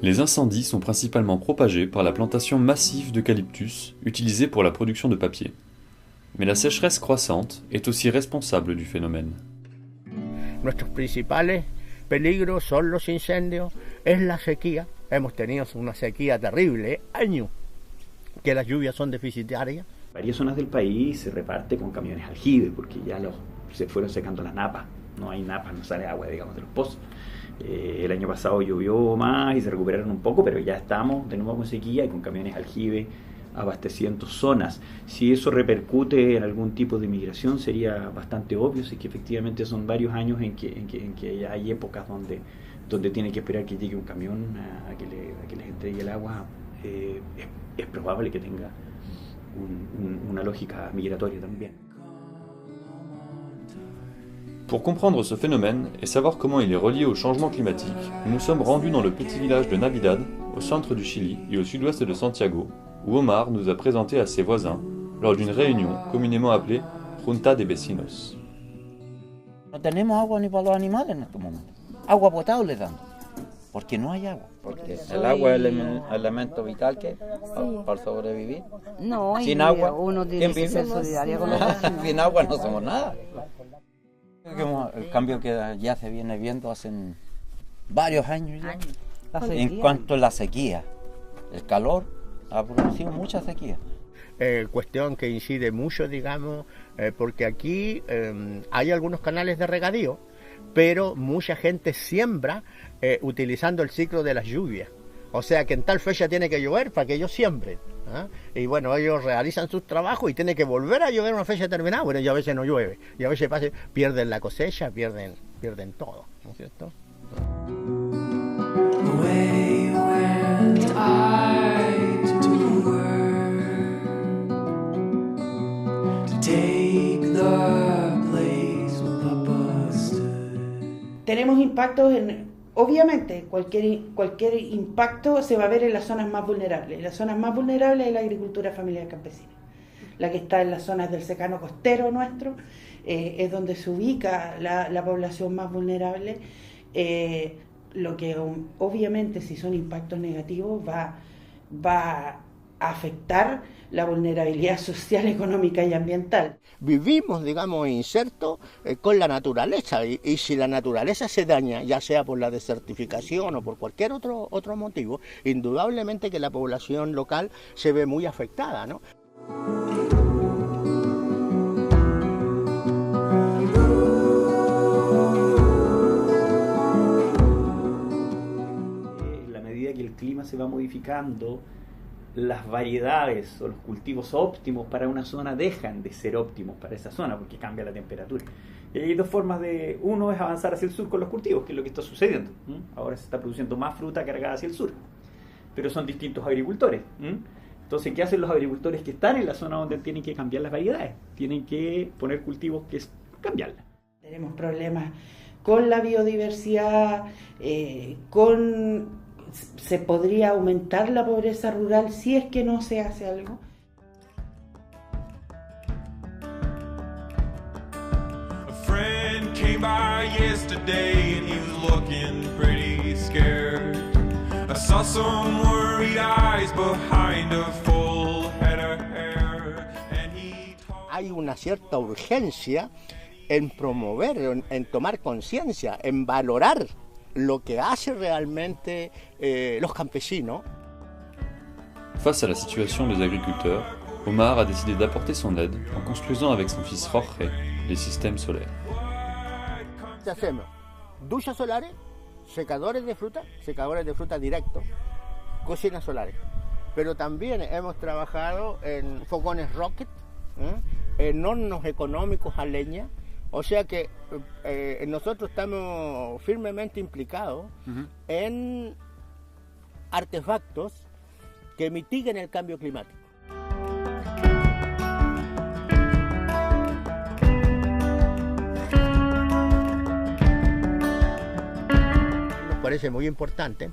Les incendies sont principalement propagés par la plantation massive d'eucalyptus utilisée pour la production de papier. Mais la sécheresse croissante est aussi responsable du phénomène. Nuestros principales peligros son los incendios, es la sequía. Hemos tenido una sequía terrible, años, que las lluvias son deficitarias. Varias zonas del país se reparte con camiones aljibe, porque ya se fueron secando las napas. No hay napas, no sale agua, digamos, de los pozos. El año pasado llovió más y se recuperaron un poco, pero ya estamos de nuevo con sequía y con camiones aljibe abasteciendo zonas. Si eso repercute en algún tipo de migración sería bastante obvio, si es que efectivamente son varios años en que hay épocas donde tiene que esperar que llegue un camión a que les entregue el agua. Es probable que tenga una lógica migratoria también. Pour comprendre ce phénomène et savoir comment il est relié au changement climatique, nous nous sommes rendus dans le petit village de Navidad, au centre du Chili et au sud-ouest de Santiago, où Omar nous a présenté à ses voisins lors d'une réunion communément appelée Junta de Vecinos. No tenemos agua ni para los animales en este momento. Agua potable dando, porque no hay agua. Porque el agua es el elemento vital que para sobrevivir. No, sin agua, uno tiene que ser solidario con los vecinos. Sin agua no somos nada. El cambio que ya se viene viendo hace varios años ya. En cuanto a la sequía, el calor ha producido mucha sequía. Cuestión que incide mucho, digamos, porque aquí hay algunos canales de regadío, pero mucha gente siembra utilizando el ciclo de las lluvias. O sea que en tal fecha tiene que llover para que ellos siembren. Y bueno, ellos realizan sus trabajos y tiene que volver a llover una fecha determinada. Bueno, y a veces no llueve. Y a veces pierden la cosecha, pierden todo, ¿no es cierto? Tenemos impactos obviamente, cualquier impacto se va a ver en las zonas más vulnerables. Las zonas más vulnerables es la agricultura familiar campesina. La que está en las zonas del secano costero nuestro, es donde se ubica la población más vulnerable. Lo que obviamente, si son impactos negativos, va a afectar la vulnerabilidad social, económica y ambiental. Vivimos, digamos, insertos con la naturaleza y si la naturaleza se daña, ya sea por la desertificación o por cualquier otro motivo, indudablemente que la población local se ve muy afectada, ¿no? En la medida que el clima se va modificando, las variedades o los cultivos óptimos para una zona dejan de ser óptimos para esa zona porque cambia la temperatura. Y hay dos formas uno es avanzar hacia el sur con los cultivos, que es lo que está sucediendo. Ahora se está produciendo más fruta cargada hacia el sur, pero son distintos agricultores. Entonces, ¿qué hacen los agricultores que están en la zona donde tienen que cambiar las variedades? Tienen que poner cultivos que cambiarlas. Tenemos problemas con la biodiversidad, se podría aumentar la pobreza rural si es que no se hace algo. A friend came by yesterday and he was looking pretty scared. I saw some worried eyes behind a full head of hair. Hay una cierta urgencia en promover, en tomar conciencia, en valorar lo que hace realmente los campesinos. Face à la situation des agriculteurs, Omar a décidé d'apporter son aide en construisant avec son fils Jorge les systèmes solaires. Hacemos duchas solares, secadores de fruta directos, cocinas solares. Pero también hemos trabajado en fogones rocket, en hornos económicos a leña. O sea que nosotros estamos firmemente implicados en artefactos que mitiguen el cambio climático. Nos parece muy importante,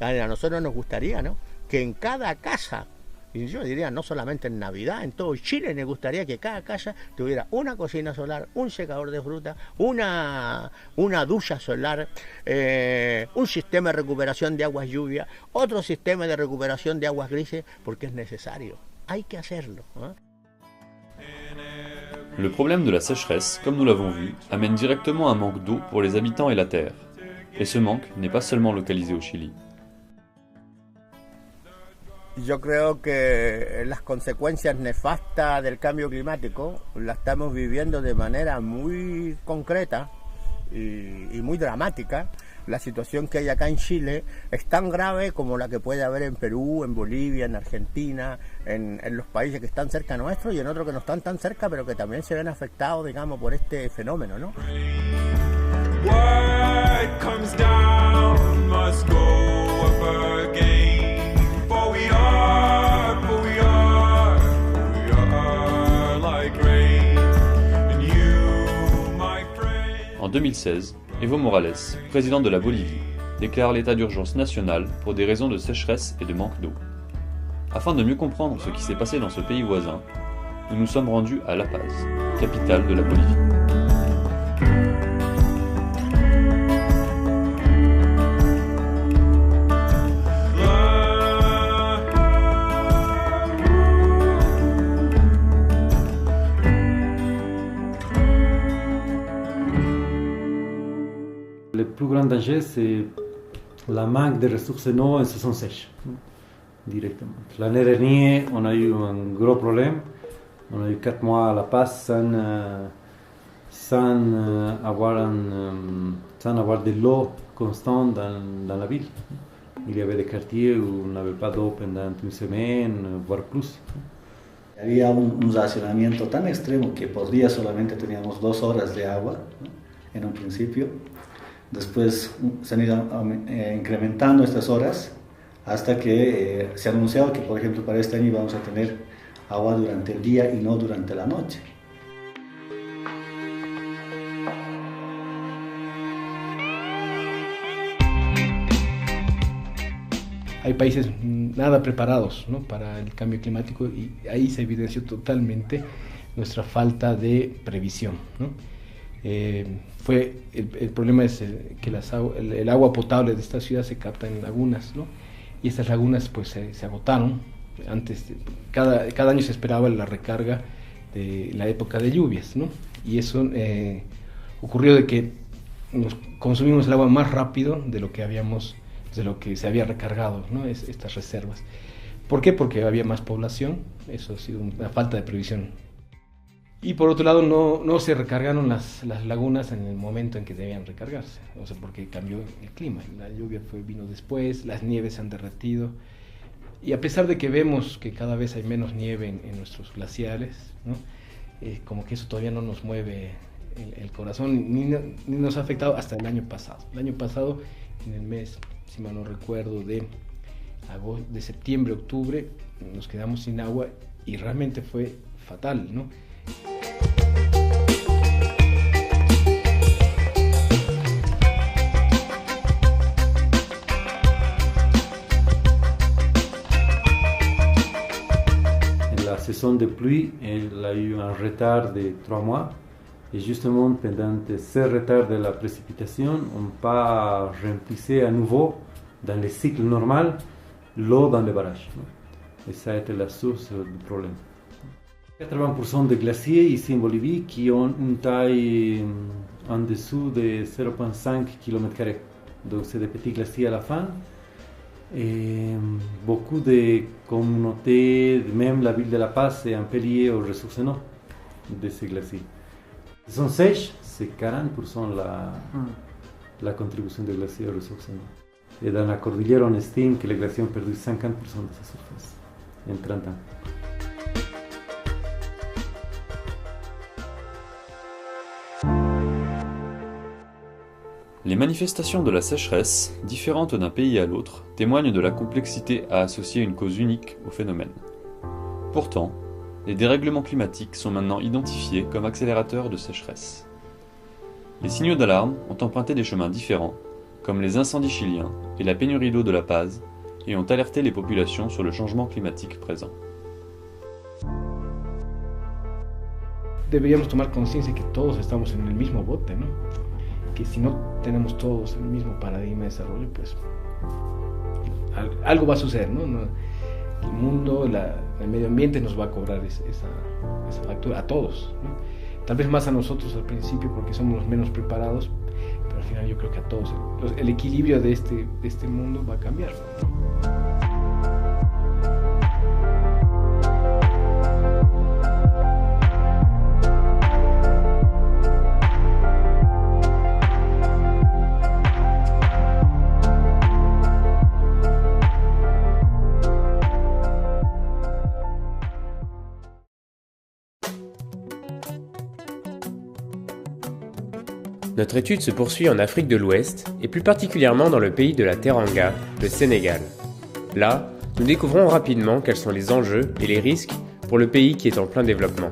a nosotros nos gustaría, ¿no?, que en cada casa, y yo diría no solamente en Navidad, en todo Chile nos gustaría que cada casa tuviera una cocina solar, un secador de fruta, una ducha solar, un sistema de recuperación de aguas lluvias, otro sistema de recuperación de aguas grises, porque es necesario, hay que hacerlo, ¿eh? Le problème de la sécheresse, comme nous l'avons vu, amène directement un manque d'eau pour les habitants et la terre. Et ce manque n'est pas seulement localisé au Chili. Yo creo que las consecuencias nefastas del cambio climático las estamos viviendo de manera muy concreta y muy dramática. La situación que hay acá en Chile es tan grave como la que puede haber en Perú, en Bolivia, en Argentina, en los países que están cerca nuestro y en otros que no están tan cerca, pero que también se ven afectados, digamos, por este fenómeno, ¿no? What comes down must go up again. For we are like rain. And you, my friend. En 2016, Evo Morales, président de la Bolivie, déclare l'état d'urgence national pour des raisons de sécheresse et de manque d'eau. Afin de mieux comprendre ce qui s'est passé dans ce pays voisin, nous nous sommes rendus à La Paz, capitale de la Bolivie. Le plus grand danger, c'est le manque de ressources en eau en saison sèche, directement. L'année dernière, on a eu un gros problème. On a eu 4 mois à La Paz sans avoir de l'eau constante dans la ville. Il y avait des quartiers où on n'avait pas d'eau pendant une semaine, voire plus. Había un racionamiento tan extremo que por día solamente teníamos 2 horas de agua, ¿no?, en un principio. Después se han ido incrementando estas horas hasta que se ha anunciado que, por ejemplo, para este año vamos a tener agua durante el día y no durante la noche. Hay países nada preparados, ¿no?, para el cambio climático, y ahí se evidenció totalmente nuestra falta de previsión, ¿no? El problema es que el agua potable de esta ciudad se capta en lagunas, ¿no?, y estas lagunas pues se agotaron. Antes, cada año se esperaba la recarga de la época de lluvias, ¿no?, y eso ocurrió de que nos consumimos el agua más rápido de lo que se había recargado, ¿no?, estas reservas. ¿Por qué? Porque había más población. Eso ha sido una falta de previsión. Y por otro lado, no se recargaron las lagunas en el momento en que debían recargarse, o sea, porque cambió el clima. La lluvia vino después, las nieves se han derretido, y a pesar de que vemos que cada vez hay menos nieve en nuestros glaciares, ¿no?, como que eso todavía no nos mueve el corazón, ni nos ha afectado hasta el año pasado. El año pasado, en el mes, si mal no recuerdo, de septiembre, octubre, nos quedamos sin agua y realmente fue fatal, ¿no? En la saison de pluie, il a eu un retard de 3 mois. Et justement, pendant ce retard de la précipitation, on peut remplacer à nouveau, dans le cycle normal, l'eau dans les barrages. Et ça a été la source du problème. 80% des glaciers ici en Bolivie qui ont une taille en dessous de 0,5 km². donc c'est des petits glaciers à la fin. Et beaucoup de communautés, même la ville de La Paz, est un peu liée aux ressources en eau de ces glaciers. Ils sont sèches, c'est 40% la contribution des glaciers aux ressources en eau. Et dans la cordillère, on estime que les glaciers ont perdu 50% de sa surface en 30 ans. Les manifestations de la sécheresse, différentes d'un pays à l'autre, témoignent de la complexité à associer une cause unique au phénomène. Pourtant, les dérèglements climatiques sont maintenant identifiés comme accélérateurs de sécheresse. Les signaux d'alarme ont emprunté des chemins différents, comme les incendies chiliens et la pénurie d'eau de La Paz, et ont alerté les populations sur le changement climatique présent. Deberíamos tomar conciencia que todos estamos en el mismo bote, ¿no? Que si no tenemos todos el mismo paradigma de desarrollo, pues algo va a suceder, ¿no? El mundo, el medio ambiente nos va a cobrar esa factura a todos, ¿no? Tal vez más a nosotros al principio porque somos los menos preparados, pero al final yo creo que a todos el equilibrio de este mundo va a cambiar, ¿no? Notre étude se poursuit en Afrique de l'Ouest, et plus particulièrement dans le pays de la Teranga, le Sénégal. Là, nous découvrons rapidement quels sont les enjeux et les risques pour le pays qui est en plein développement.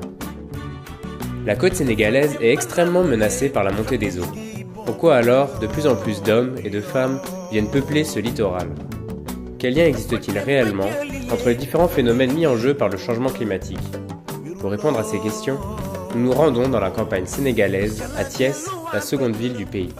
La côte sénégalaise est extrêmement menacée par la montée des eaux. Pourquoi alors de plus en plus d'hommes et de femmes viennent peupler ce littoral ? Quel lien existe-t-il réellement entre les différents phénomènes mis en jeu par le changement climatique ? Pour répondre à ces questions, nous nous rendons dans la campagne sénégalaise, à Thiès, la seconde ville du pays.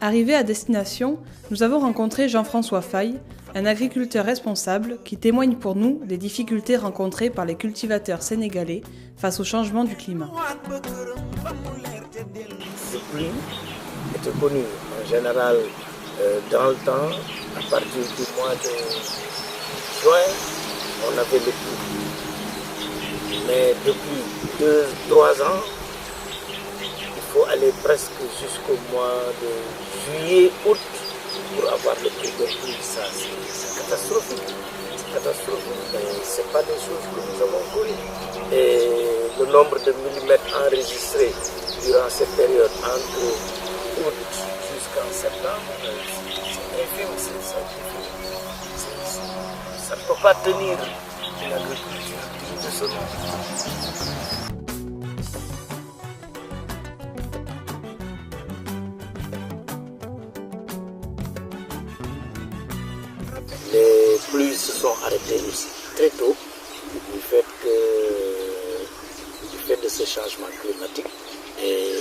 Arrivé à destination, nous avons rencontré Jean-François Faye, un agriculteur responsable qui témoigne pour nous des difficultés rencontrées par les cultivateurs sénégalais face au changement du climat. Les pluies étaient connues en général dans le temps, à partir du mois de juin, on avait les pluies. Mais depuis 2-3 ans, il faut aller presque jusqu'au mois de juillet, août pour avoir le plus de pluie. Ça, c'est catastrophique. C'est catastrophique. Ce n'est pas des choses que nous avons connues. Et le nombre de millimètres enregistrés durant cette période entre août jusqu'en septembre, c'est infime. Ça ne peut pas tenir une agriculture de ce nom. Les pluies se sont arrêtées aussi très tôt du fait de ce changement climatique, et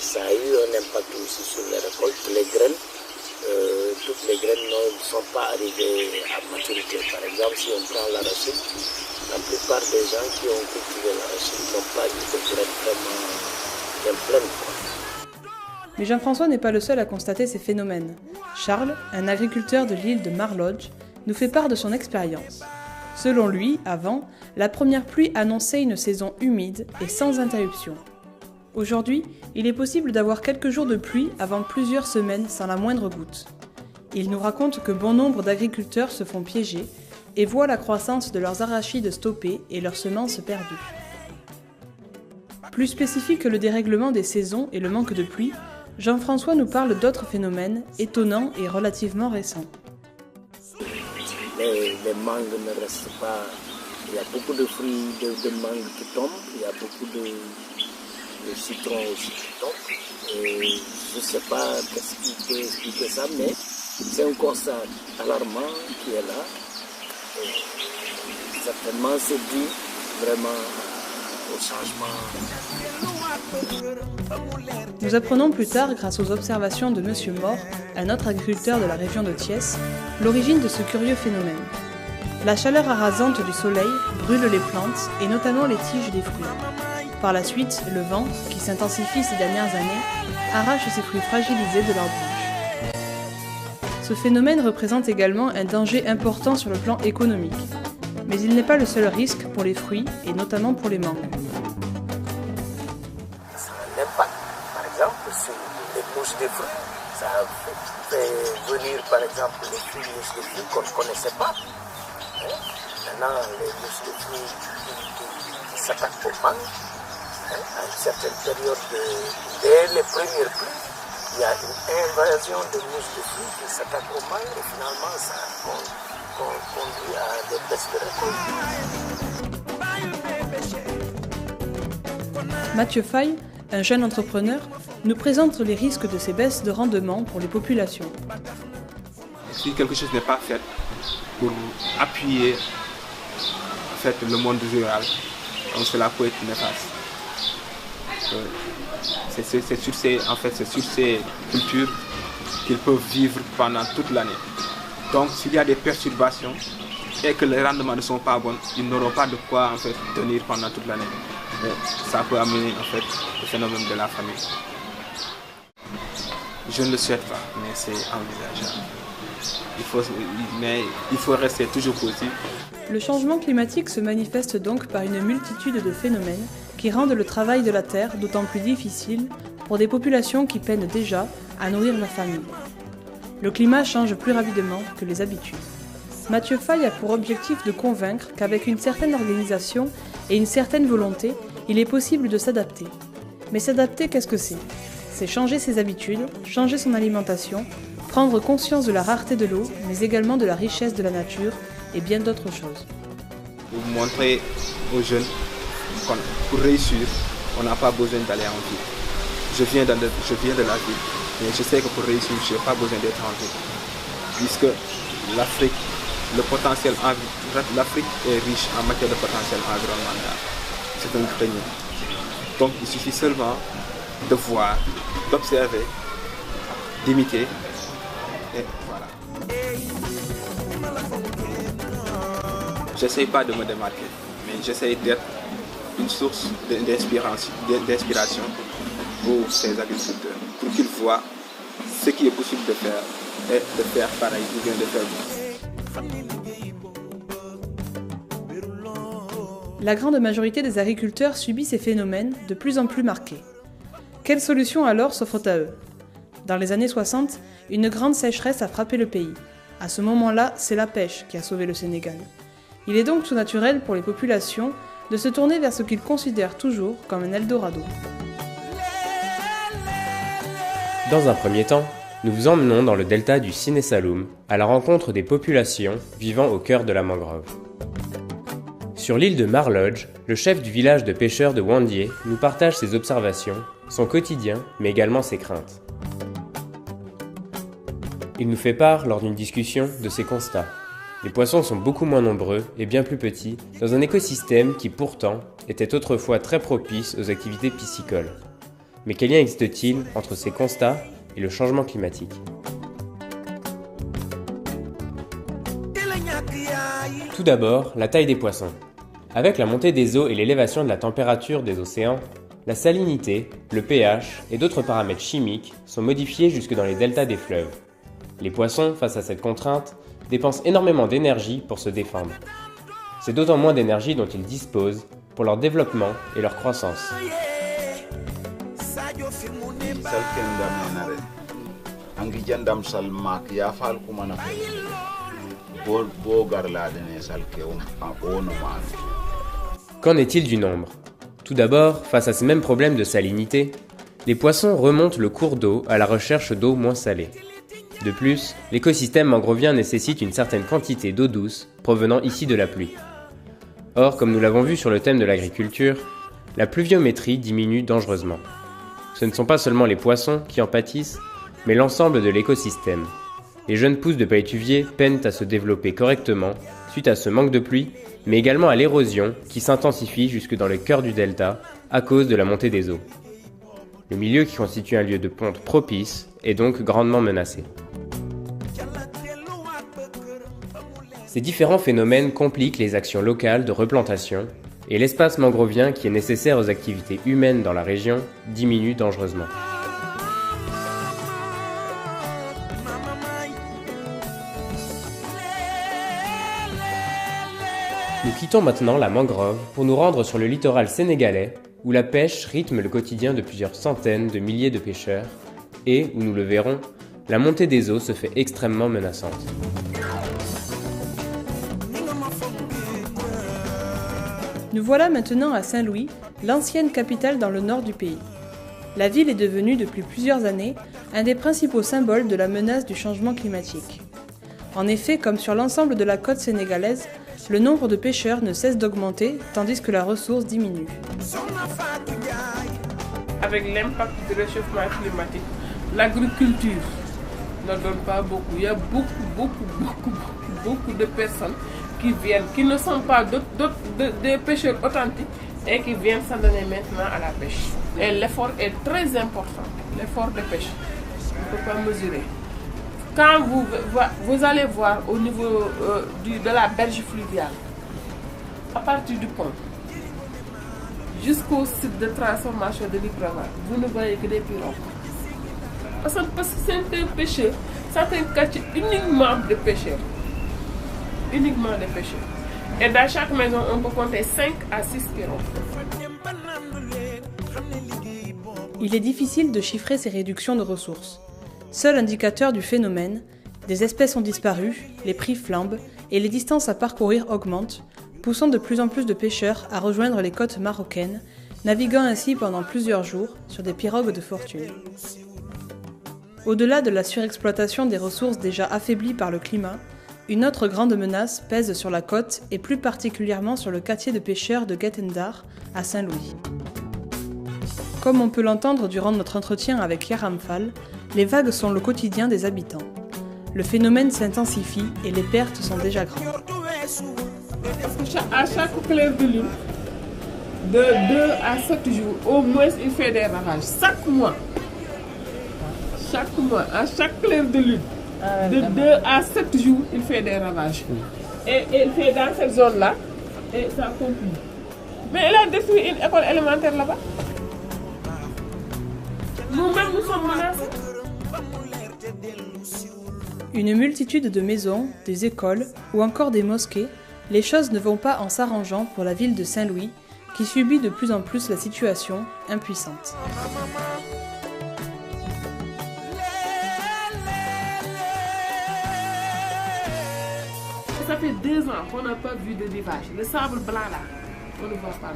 ça a eu un impact aussi sur les récoltes. Les graines, toutes les graines ne sont pas arrivées à maturité. Par exemple, si on prend l'arachide, la plupart des gens qui ont cultivé l'arachide n'ont pas eu de graines vraiment bien pleines. Mais Jean-François n'est pas le seul à constater ces phénomènes. Charles, un agriculteur de l'île de Marlodge, nous fait part de son expérience. Selon lui, avant, la première pluie annonçait une saison humide et sans interruption. Aujourd'hui, il est possible d'avoir quelques jours de pluie avant plusieurs semaines sans la moindre goutte. Il nous raconte que bon nombre d'agriculteurs se font piéger et voient la croissance de leurs arachides stoppée et leurs semences perdues. Plus spécifique que le dérèglement des saisons et le manque de pluie, Jean-François nous parle d'autres phénomènes étonnants et relativement récents. Les mangues ne restent pas. Il y a beaucoup de fruits de mangue qui tombent, il y a beaucoup de citrons aussi qui tombent. Et je ne sais pas qu'est-ce qui peut expliquer ça, mais C'est un constat alarmant qui est là. Et certainement, c'est dû vraiment au changement. Nous apprenons plus tard, grâce aux observations de M. Mort, un autre agriculteur de la région de Thiès, l'origine de ce curieux phénomène. La chaleur arasante du soleil brûle les plantes et notamment les tiges des fruits. Par la suite, le vent, qui s'intensifie ces dernières années, arrache ces fruits fragilisés de leurs branches. Ce phénomène représente également un danger important sur le plan économique. Mais il n'est pas le seul risque pour les fruits et notamment pour les mangues. Ça a un impact, par exemple, sur les mouches des fruits. Ça fait venir, par exemple, les mouches des fruits qu'on ne connaissait pas. Maintenant, les mouches des fruits qui s'attaquent aux mangues, à une certaine période, dès les premières pluies, il y a une invasion de mouches de fruits qui s'attaquent aux mangues et finalement ça conduit à des baisses de récolte. Mathieu Faye, un jeune entrepreneur, nous présente les risques de ces baisses de rendement pour les populations. Si quelque chose n'est pas fait pour appuyer en fait, le monde rural, donc cela peut être néfaste. C'est sur ces cultures qu'ils peuvent vivre pendant toute l'année. Donc s'il y a des perturbations et que les rendements ne sont pas bons, ils n'auront pas de quoi en fait, tenir pendant toute l'année. Ça peut amener en fait, le phénomène de la famine. Je ne le souhaite pas, mais c'est envisageable. Il faut rester toujours positif. Le changement climatique se manifeste donc par une multitude de phénomènes qui rendent le travail de la terre d'autant plus difficile pour des populations qui peinent déjà à nourrir leur famille. Le climat change plus rapidement que les habitudes. Mathieu Faye a pour objectif de convaincre qu'avec une certaine organisation et une certaine volonté, il est possible de s'adapter. Mais s'adapter, qu'est-ce que c'est ? C'est changer ses habitudes, changer son alimentation, prendre conscience de la rareté de l'eau, mais également de la richesse de la nature et bien d'autres choses. Pour montrer aux jeunes que pour réussir, on n'a pas besoin d'aller en ville. Je viens de la ville, mais je sais que pour réussir, je n'ai pas besoin d'être en ville. Puisque l'Afrique est riche en matière de potentiel environnemental. C'est un grenier. Donc il suffit seulement de voir, d'observer, d'imiter, et voilà. J'essaye pas de me démarquer, mais j'essaye d'être une source d'inspiration pour ces agriculteurs, pour qu'ils voient ce qui est possible de faire et de faire pareil, ou bien de faire mieux. La grande majorité des agriculteurs subit ces phénomènes de plus en plus marqués. Quelles solutions alors s'offrent à eux ? Dans les années 60, une grande sécheresse a frappé le pays. À ce moment-là, c'est la pêche qui a sauvé le Sénégal. Il est donc tout naturel pour les populations de se tourner vers ce qu'ils considèrent toujours comme un Eldorado. Dans un premier temps, nous vous emmenons dans le delta du Siné Saloum, à la rencontre des populations vivant au cœur de la mangrove. Sur l'île de Marlodge, le chef du village de pêcheurs de Wandié nous partage ses observations, son quotidien, mais également ses craintes. Il nous fait part, lors d'une discussion, de ses constats. Les poissons sont beaucoup moins nombreux et bien plus petits, dans un écosystème qui, pourtant, était autrefois très propice aux activités piscicoles. Mais quel lien existe-t-il entre ces constats et le changement climatique ? Tout d'abord, la taille des poissons. Avec la montée des eaux et l'élévation de la température des océans, la salinité, le pH et d'autres paramètres chimiques sont modifiés jusque dans les deltas des fleuves. Les poissons, face à cette contrainte, dépensent énormément d'énergie pour se défendre. C'est d'autant moins d'énergie dont ils disposent pour leur développement et leur croissance. Qu'en est-il du nombre ? Tout d'abord, face à ces mêmes problèmes de salinité, les poissons remontent le cours d'eau à la recherche d'eau moins salée. De plus, l'écosystème mangrovien nécessite une certaine quantité d'eau douce provenant ici de la pluie. Or, comme nous l'avons vu sur le thème de l'agriculture, la pluviométrie diminue dangereusement. Ce ne sont pas seulement les poissons qui en pâtissent, mais l'ensemble de l'écosystème. les jeunes pousses de palétuviers peinent à se développer correctement suite à ce manque de pluie, mais également à l'érosion qui s'intensifie jusque dans le cœur du delta à cause de la montée des eaux. Le milieu qui constitue un lieu de ponte propice est donc grandement menacé. Ces différents phénomènes compliquent les actions locales de replantation et l'espace mangrovien qui est nécessaire aux activités humaines dans la région diminue dangereusement. Nous quittons maintenant la mangrove pour nous rendre sur le littoral sénégalais où la pêche rythme le quotidien de plusieurs centaines de milliers de pêcheurs et où, nous le verrons, la montée des eaux se fait extrêmement menaçante. Nous voilà maintenant à Saint-Louis, l'ancienne capitale dans le nord du pays. La ville est devenue depuis plusieurs années un des principaux symboles de la menace du changement climatique. En effet, comme sur l'ensemble de la côte sénégalaise, le nombre de pêcheurs ne cesse d'augmenter tandis que la ressource diminue. Avec l'impact du réchauffement climatique, l'agriculture ne donne pas beaucoup. Il y a beaucoup de personnes qui viennent, qui ne sont pas des pêcheurs authentiques et qui viennent s'adonner maintenant à la pêche. Et l'effort est très important, l'effort de pêche. On ne peut pas mesurer. Quand vous allez voir au niveau de la berge fluviale, à partir du pont, jusqu'au site de transformation de Libreville, vous ne voyez que des pirogues. Parce que c'est un pêcheur, c'est un quartier uniquement de pêcheurs. Uniquement de pêcheurs. Et dans chaque maison, on peut compter 5 à 6 pirogues. Il est difficile de chiffrer ces réductions de ressources. Seul indicateur du phénomène, des espèces ont disparu, les prix flambent et les distances à parcourir augmentent, poussant de plus en plus de pêcheurs à rejoindre les côtes marocaines, naviguant ainsi pendant plusieurs jours sur des pirogues de fortune. Au-delà de la surexploitation des ressources déjà affaiblies par le climat, une autre grande menace pèse sur la côte et plus particulièrement sur le quartier de pêcheurs de Guet-Ndar à Saint-Louis. Comme on peut l'entendre durant notre entretien avec Yaram Fall, les vagues sont le quotidien des habitants. Le phénomène s'intensifie et les pertes sont déjà grandes. À chaque clair de lune, de 2 à 7 jours, au moins il fait des ravages. Chaque mois, à chaque clair de lune, de 2 à 7 jours, il fait des ravages. Et il fait dans cette zone-là, et ça continue. Mais il a détruit une école élémentaire là-bas. Nous-mêmes, nous sommes menacés. Une multitude de maisons, des écoles ou encore des mosquées, les choses ne vont pas en s'arrangeant pour la ville de Saint-Louis, qui subit de plus en plus la situation, impuissante. Ça fait 2 ans qu'on n'a pas vu de rivage. Le sable blanc là, on ne voit pas,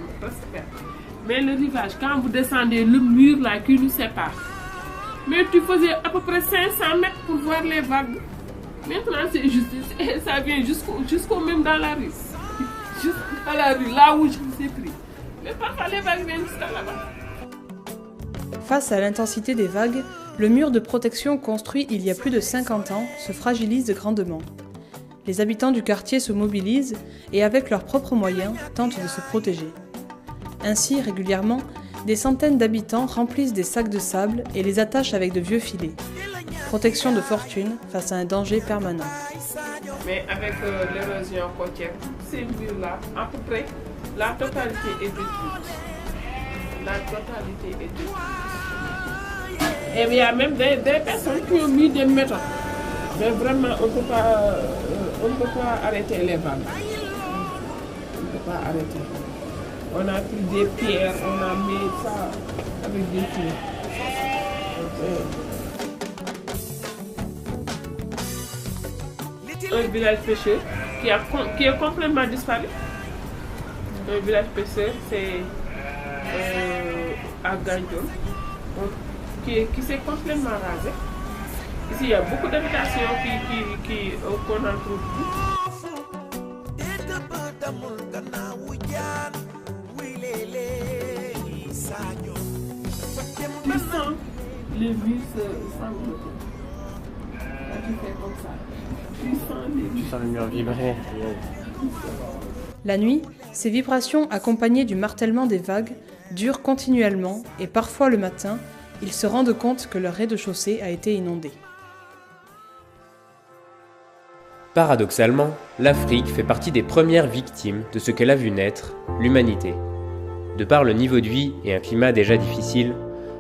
mais le rivage, quand vous descendez le mur là qui nous sépare, mais tu faisais à peu près 500 mètres pour voir les vagues. Maintenant c'est juste, ça vient jusqu'au même dans la rue. Jusqu'à la rue, là où je vous ai pris. Mais parfois les vagues viennent jusqu'à là-bas. Face à l'intensité des vagues, le mur de protection construit il y a plus de 50 ans se fragilise grandement. Les habitants du quartier se mobilisent et avec leurs propres moyens tentent de se protéger. Ainsi, régulièrement, des centaines d'habitants remplissent des sacs de sable et les attachent avec de vieux filets. Protection de fortune face à un danger permanent. Mais avec l'érosion côtière, ces murs-là, à peu près, la totalité est détruite. La totalité est détruite. Et il y a même des personnes qui ont mis des méthodes. Mais vraiment, on ne peut pas arrêter les vagues. On ne peut pas arrêter. On a pris des pierres, on a mis ça avec des pieds. Un village pêcheur qui est complètement disparu. Un village pêcheur, c'est à Gandiol, qui s'est complètement rasé. Ici, il y a beaucoup d'habitations qu'on en trouve plus. Tu sens les murs s'engloutir. qui fait comme ça. Tu sens le mur vibrer. La nuit, ces vibrations accompagnées du martèlement des vagues durent continuellement et parfois le matin, ils se rendent compte que leur rez-de-chaussée a été inondé. Paradoxalement, l'Afrique fait partie des premières victimes de ce qu'elle a vu naître, l'humanité. De par le niveau de vie et un climat déjà difficile,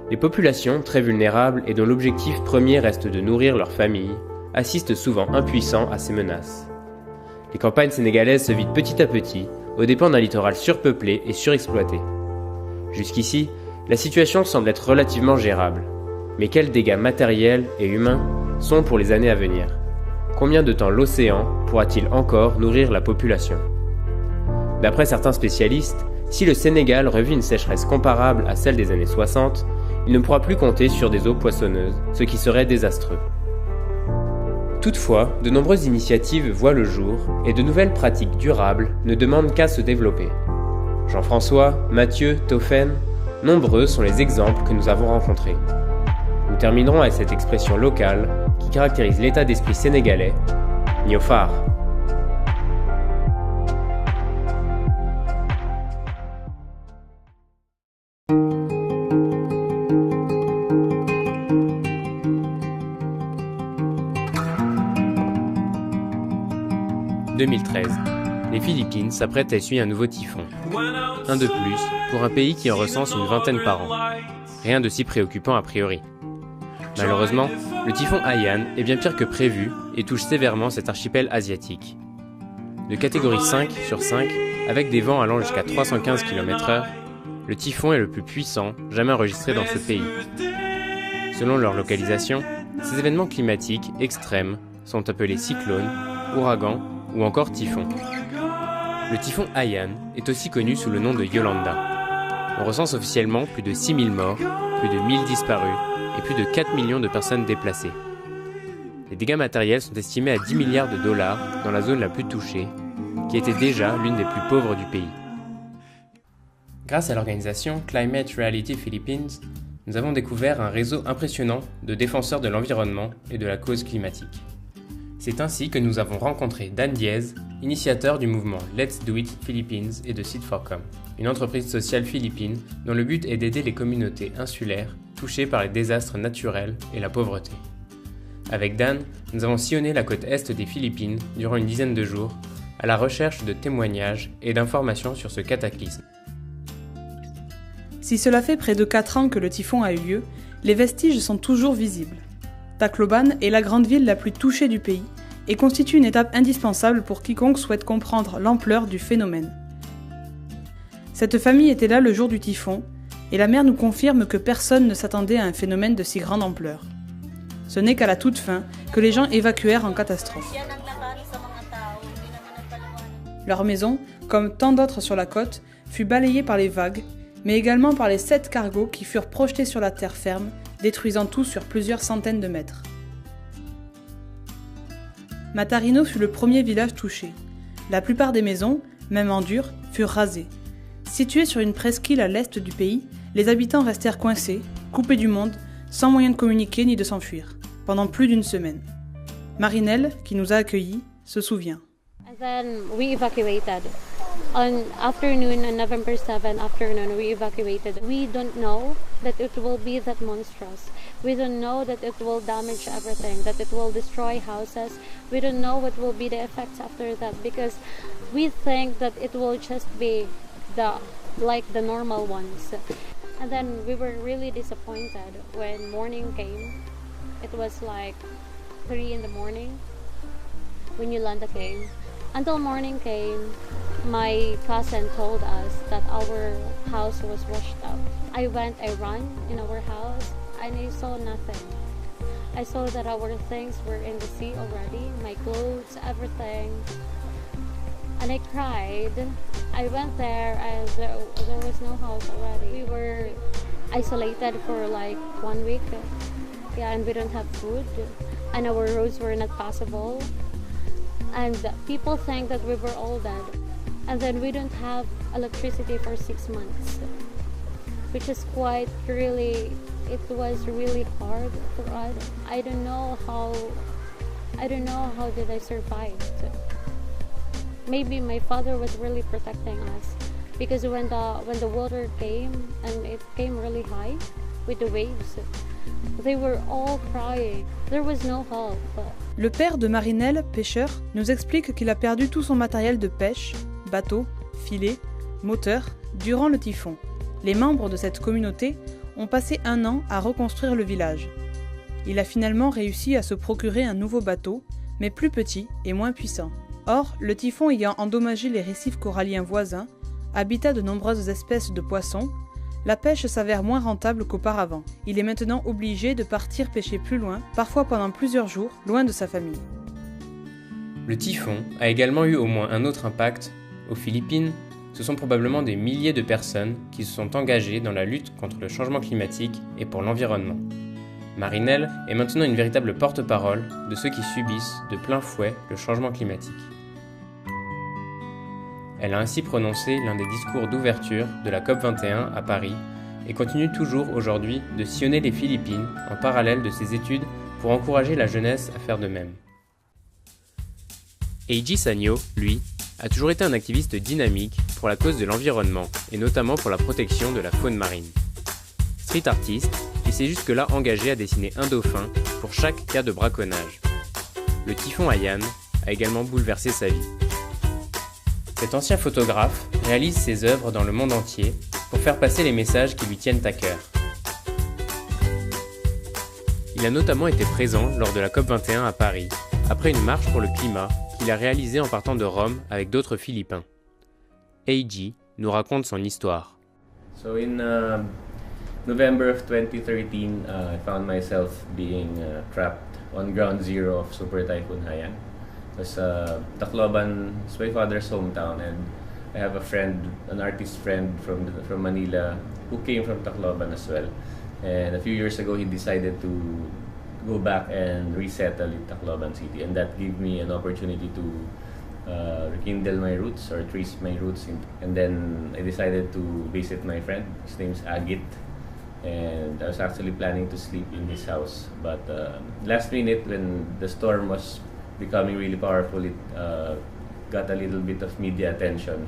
les populations très vulnérables et dont l'objectif premier reste de nourrir leur famille, assistent souvent impuissants à ces menaces. Les campagnes sénégalaises se vident petit à petit, aux dépens d'un littoral surpeuplé et surexploité. Jusqu'ici, la situation semble être relativement gérable. Mais quels dégâts matériels et humains sont pour les années à venir ? Combien de temps l'océan pourra-t-il encore nourrir la population ? D'après certains spécialistes, si le Sénégal revit une sécheresse comparable à celle des années 60, il ne pourra plus compter sur des eaux poissonneuses, ce qui serait désastreux. Toutefois, de nombreuses initiatives voient le jour et de nouvelles pratiques durables ne demandent qu'à se développer. Jean-François, Mathieu, Tophen, nombreux sont les exemples que nous avons rencontrés. Nous terminerons avec cette expression locale qui caractérise l'état d'esprit sénégalais, Niofar. « 2013. Les Philippines s'apprêtent à essuyer un nouveau typhon. Un de plus pour un pays qui en recense une vingtaine par an. Rien de si préoccupant a priori. Malheureusement, le typhon Haiyan est bien pire que prévu et touche sévèrement cet archipel asiatique. De catégorie 5 sur 5, avec des vents allant jusqu'à 315 km/h, le typhon est le plus puissant jamais enregistré dans ce pays. Selon leur localisation, ces événements climatiques extrêmes sont appelés cyclones, ouragans ou encore typhons. Le typhon Haiyan est aussi connu sous le nom de Yolanda. On recense officiellement plus de 6000 morts, plus de 1000 disparus et plus de 4 millions de personnes déplacées. Les dégâts matériels sont estimés à 10 milliards de dollars dans la zone la plus touchée, qui était déjà l'une des plus pauvres du pays. Grâce à l'organisation Climate Reality Philippines, nous avons découvert un réseau impressionnant de défenseurs de l'environnement et de la cause climatique. C'est ainsi que nous avons rencontré Dan Diez, initiateur du mouvement Let's Do It Philippines et de Seed4Com, une entreprise sociale philippine dont le but est d'aider les communautés insulaires touchées par les désastres naturels et la pauvreté. Avec Dan, nous avons sillonné la côte est des Philippines durant une dizaine de jours à la recherche de témoignages et d'informations sur ce cataclysme. Si cela fait près de 4 ans que le typhon a eu lieu, les vestiges sont toujours visibles. Tacloban est la grande ville la plus touchée du pays et constitue une étape indispensable pour quiconque souhaite comprendre l'ampleur du phénomène. Cette famille était là le jour du typhon et la maire nous confirme que personne ne s'attendait à un phénomène de si grande ampleur. Ce n'est qu'à la toute fin que les gens évacuèrent en catastrophe. Leur maison, comme tant d'autres sur la côte, fut balayée par les vagues, mais également par les 7 cargos qui furent projetés sur la terre ferme, détruisant tout sur plusieurs centaines de mètres. Matarino fut le premier village touché. La plupart des maisons, même en dur, furent rasées. Situés sur une presqu'île à l'est du pays, les habitants restèrent coincés, coupés du monde, sans moyen de communiquer ni de s'enfuir, pendant plus d'une semaine. Marinelle, qui nous a accueillis, se souvient. And then we evacuated. On afternoon, on November 7 afternoon, we evacuated. We don't know that it will be that monstrous. We don't know that it will damage everything, that it will destroy houses. We don't know what will be the effects after that because we think that it will just be like the normal ones. And then we were really disappointed when morning came. It was like 3 in the morning when Yolanda came. Until morning came, my cousin told us that our house was washed out. I ran in our house and I saw nothing. I saw that our things were in the sea already, my clothes, everything. And I cried. I went there and there was no house already. We were isolated for like 1 week. Yeah, and we don't have food. And our roads were not passable. And people think that we were all dead. And then we don't have electricity for 6 months. Which is quite really, it was really hard for us. I don't know I don't know how did I survive. Maybe my father was really protecting us, because when the water came and it came really high with the waves, they were all crying. There was no help. Le père de Marinelle, pêcheur, nous explique qu'il a perdu tout son matériel de pêche, bateau, filet, moteur, durant le typhon. Les membres de cette communauté ont passé 1 an à reconstruire le village. Il a finalement réussi à se procurer un nouveau bateau, mais plus petit et moins puissant. Or, le typhon ayant endommagé les récifs coralliens voisins, habitat de nombreuses espèces de poissons, la pêche s'avère moins rentable qu'auparavant. Il est maintenant obligé de partir pêcher plus loin, parfois pendant plusieurs jours, loin de sa famille. Le typhon a également eu au moins un autre impact. Aux Philippines, ce sont probablement des milliers de personnes qui se sont engagées dans la lutte contre le changement climatique et pour l'environnement. Marinelle est maintenant une véritable porte-parole de ceux qui subissent de plein fouet le changement climatique. Elle a ainsi prononcé l'un des discours d'ouverture de la COP21 à Paris et continue toujours aujourd'hui de sillonner les Philippines en parallèle de ses études pour encourager la jeunesse à faire de même. Eiji Sanyo, lui, a toujours été un activiste dynamique pour la cause de l'environnement et notamment pour la protection de la faune marine. Street artiste, il s'est jusque-là engagé à dessiner un dauphin pour chaque cas de braconnage. Le typhon Haiyan a également bouleversé sa vie. Cet ancien photographe réalise ses œuvres dans le monde entier pour faire passer les messages qui lui tiennent à cœur. Il a notamment été présent lors de la COP21 à Paris, après une marche pour le climat qu'il a réalisée en partant de Rome avec d'autres Philippins. Eiji nous raconte son histoire. So in November of 2013, I found myself being trapped on ground zero of Super Typhoon Haiyan. Because Tacloban is my father's hometown, and I have a friend, an artist friend from Manila, who came from Tacloban as well. And a few years ago, he decided to go back and resettle in Tacloban City, and that gave me an opportunity to rekindle my roots or trace my roots. And then I decided to visit my friend. His name's Agit, and I was actually planning to sleep in his house. But last minute, when the storm was becoming really powerful, it got a little bit of media attention,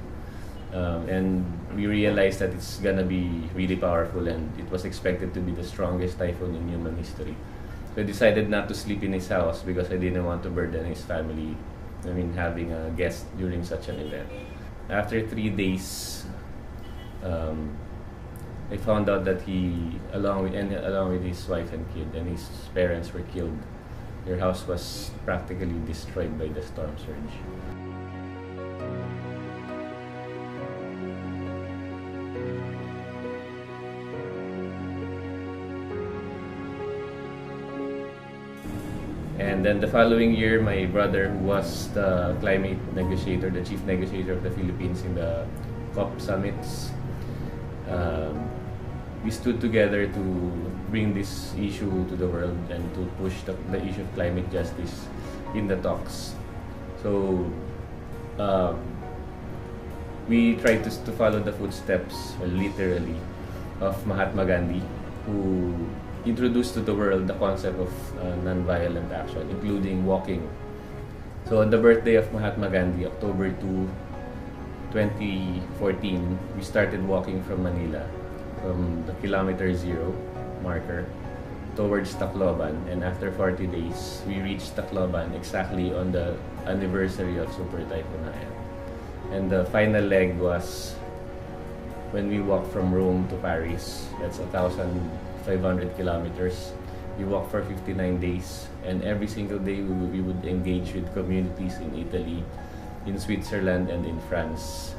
and we realized that it's gonna be really powerful, and it was expected to be the strongest typhoon in human history. So I decided not to sleep in his house because I didn't want to burden his family, having a guest during such an event. After 3 days, I found out that he, along with his wife and kid, and his parents were killed. Their house was practically destroyed by the storm surge. And then the following year, my brother, who was the climate negotiator, the chief negotiator of the Philippines in the COP summits, we stood together to bring this issue to the world and to push the issue of climate justice in the talks. So we tried to follow the footsteps, literally, of Mahatma Gandhi, who introduced to the world the concept of non-violent action, including walking. So on the birthday of Mahatma Gandhi, October 2, 2014, we started walking from Manila, from the kilometer 0 marker towards Tacloban, and after 40 days, we reached Tacloban exactly on the anniversary of Super Typhoon Haiyan. And the final leg was when we walked from Rome to Paris. That's 1,500 kilometers. We walked for 59 days, and every single day we would engage with communities in Italy, in Switzerland, and in France,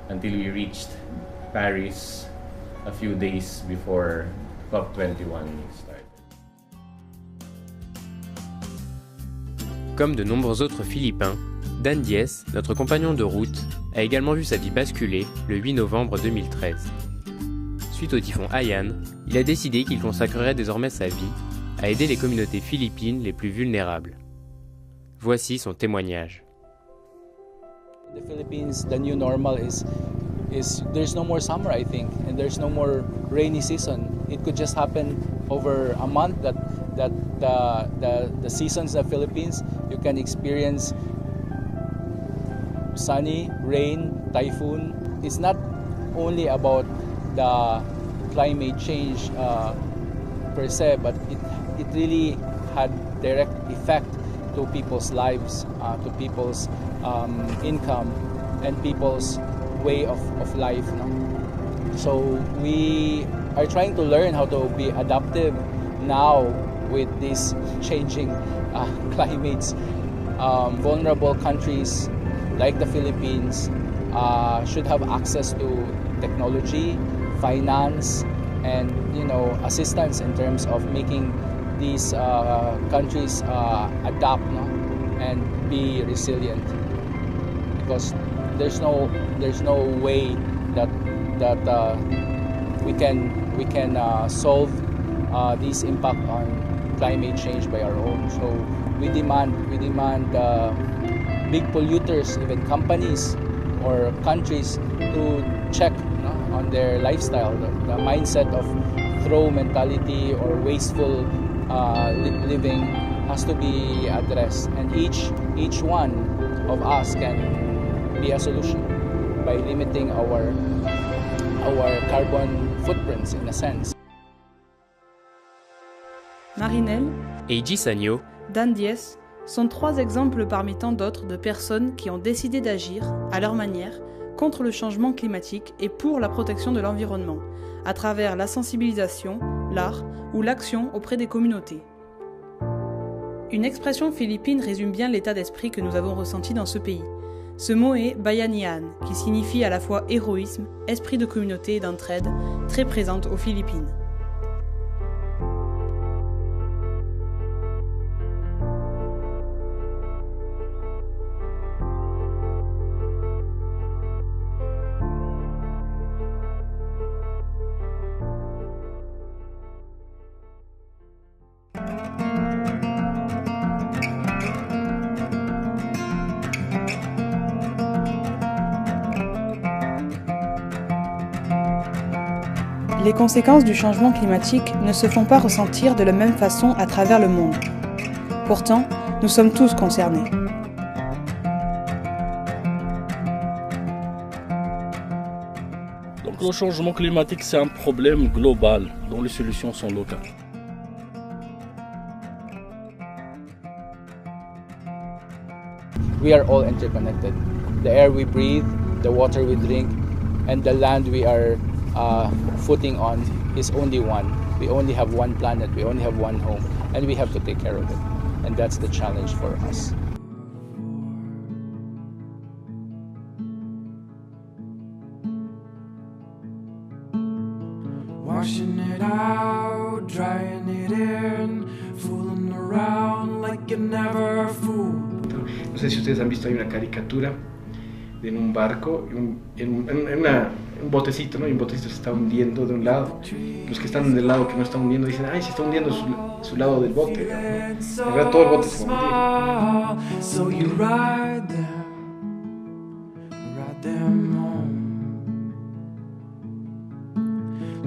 until we reached Paris a few days before COP21 started. Comme de nombreux autres Philippins, Dan Diez, notre compagnon de route, a également vu sa vie basculer le 8 novembre 2013. Suite au typhon Haiyan, il a décidé qu'il consacrerait désormais sa vie à aider les communautés philippines les plus vulnérables. Voici son témoignage. The Philippines, the new normal is there's no more summer, I think, and there's no more rainy season. It could just happen over a month that that the seasons in the Philippines, you can experience sunny, rain, typhoon. It's not only about the climate change per se, but it really had direct effect to people's lives, to people's income, and people's way of life. No? So we are trying to learn how to be adaptive now with these changing climates. Vulnerable countries like the Philippines should have access to technology, finance, and assistance in terms of making these countries adapt, no? And be resilient. Because there's no way that we can solve this impact on climate change by our own. So we demand big polluters, even companies or countries, to check on their lifestyle. The mindset of throw mentality or wasteful living has to be addressed, and each one of us can be a solution by limiting our carbon footprints in a sense. Marinelle et Iji Sagno, Dan Diez sont 3 exemples parmi tant d'autres de personnes qui ont décidé d'agir, à leur manière, contre le changement climatique et pour la protection de l'environnement, à travers la sensibilisation, l'art ou l'action auprès des communautés. Une expression philippine résume bien l'état d'esprit que nous avons ressenti dans ce pays. Ce mot est bayanihan, qui signifie à la fois héroïsme, esprit de communauté et d'entraide, très présente aux Philippines. Les conséquences du changement climatique ne se font pas ressentir de la même façon à travers le monde. Pourtant, nous sommes tous concernés. Donc le changement climatique, c'est un problème global dont les solutions sont locales. We are all interconnected. The air we breathe, the water we drink, and the land we are footing on is only one. We only have one planet, we only have one home, and we have to take care of it. And that's the challenge for us. Washing it out, drying it in, fooling around like you never fooled. No sé si ustedes han visto, hay una caricatura en un barco, un botecito, ¿no? Y un botecito se está hundiendo de un lado. Los que están del lado que no está hundiendo dicen, ay, se está hundiendo su lado del bote, ¿no? En realidad todo el bote se va a hundir. So you ride them home.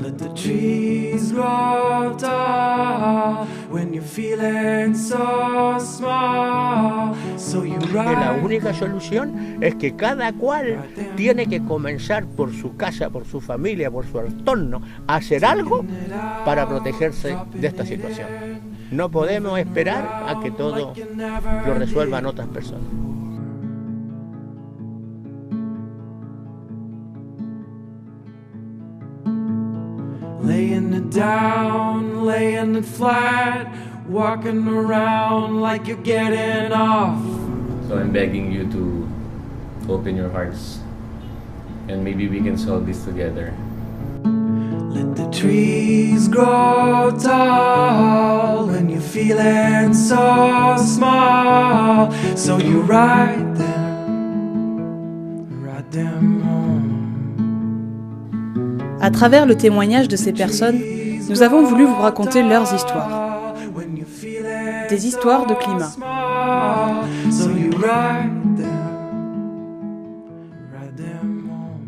Let the trees grow tall when you're feeling so small. So you ride. La única solución es que cada cual tiene que comenzar por su casa, por su familia, por su entorno, a hacer algo para protegerse de esta situación. No podemos esperar a que todo lo resuelvan otras personas. Laying it down, laying it flat, walking around like you're getting off. So I'm begging you to open your hearts and maybe we can solve this together. Let the trees grow tall when you're feeling so small. So you ride them home. À travers le témoignage de ces personnes, nous avons voulu vous raconter leurs histoires. Des histoires de climat. So you ride them home.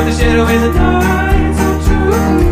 the shadow in the dark, so true.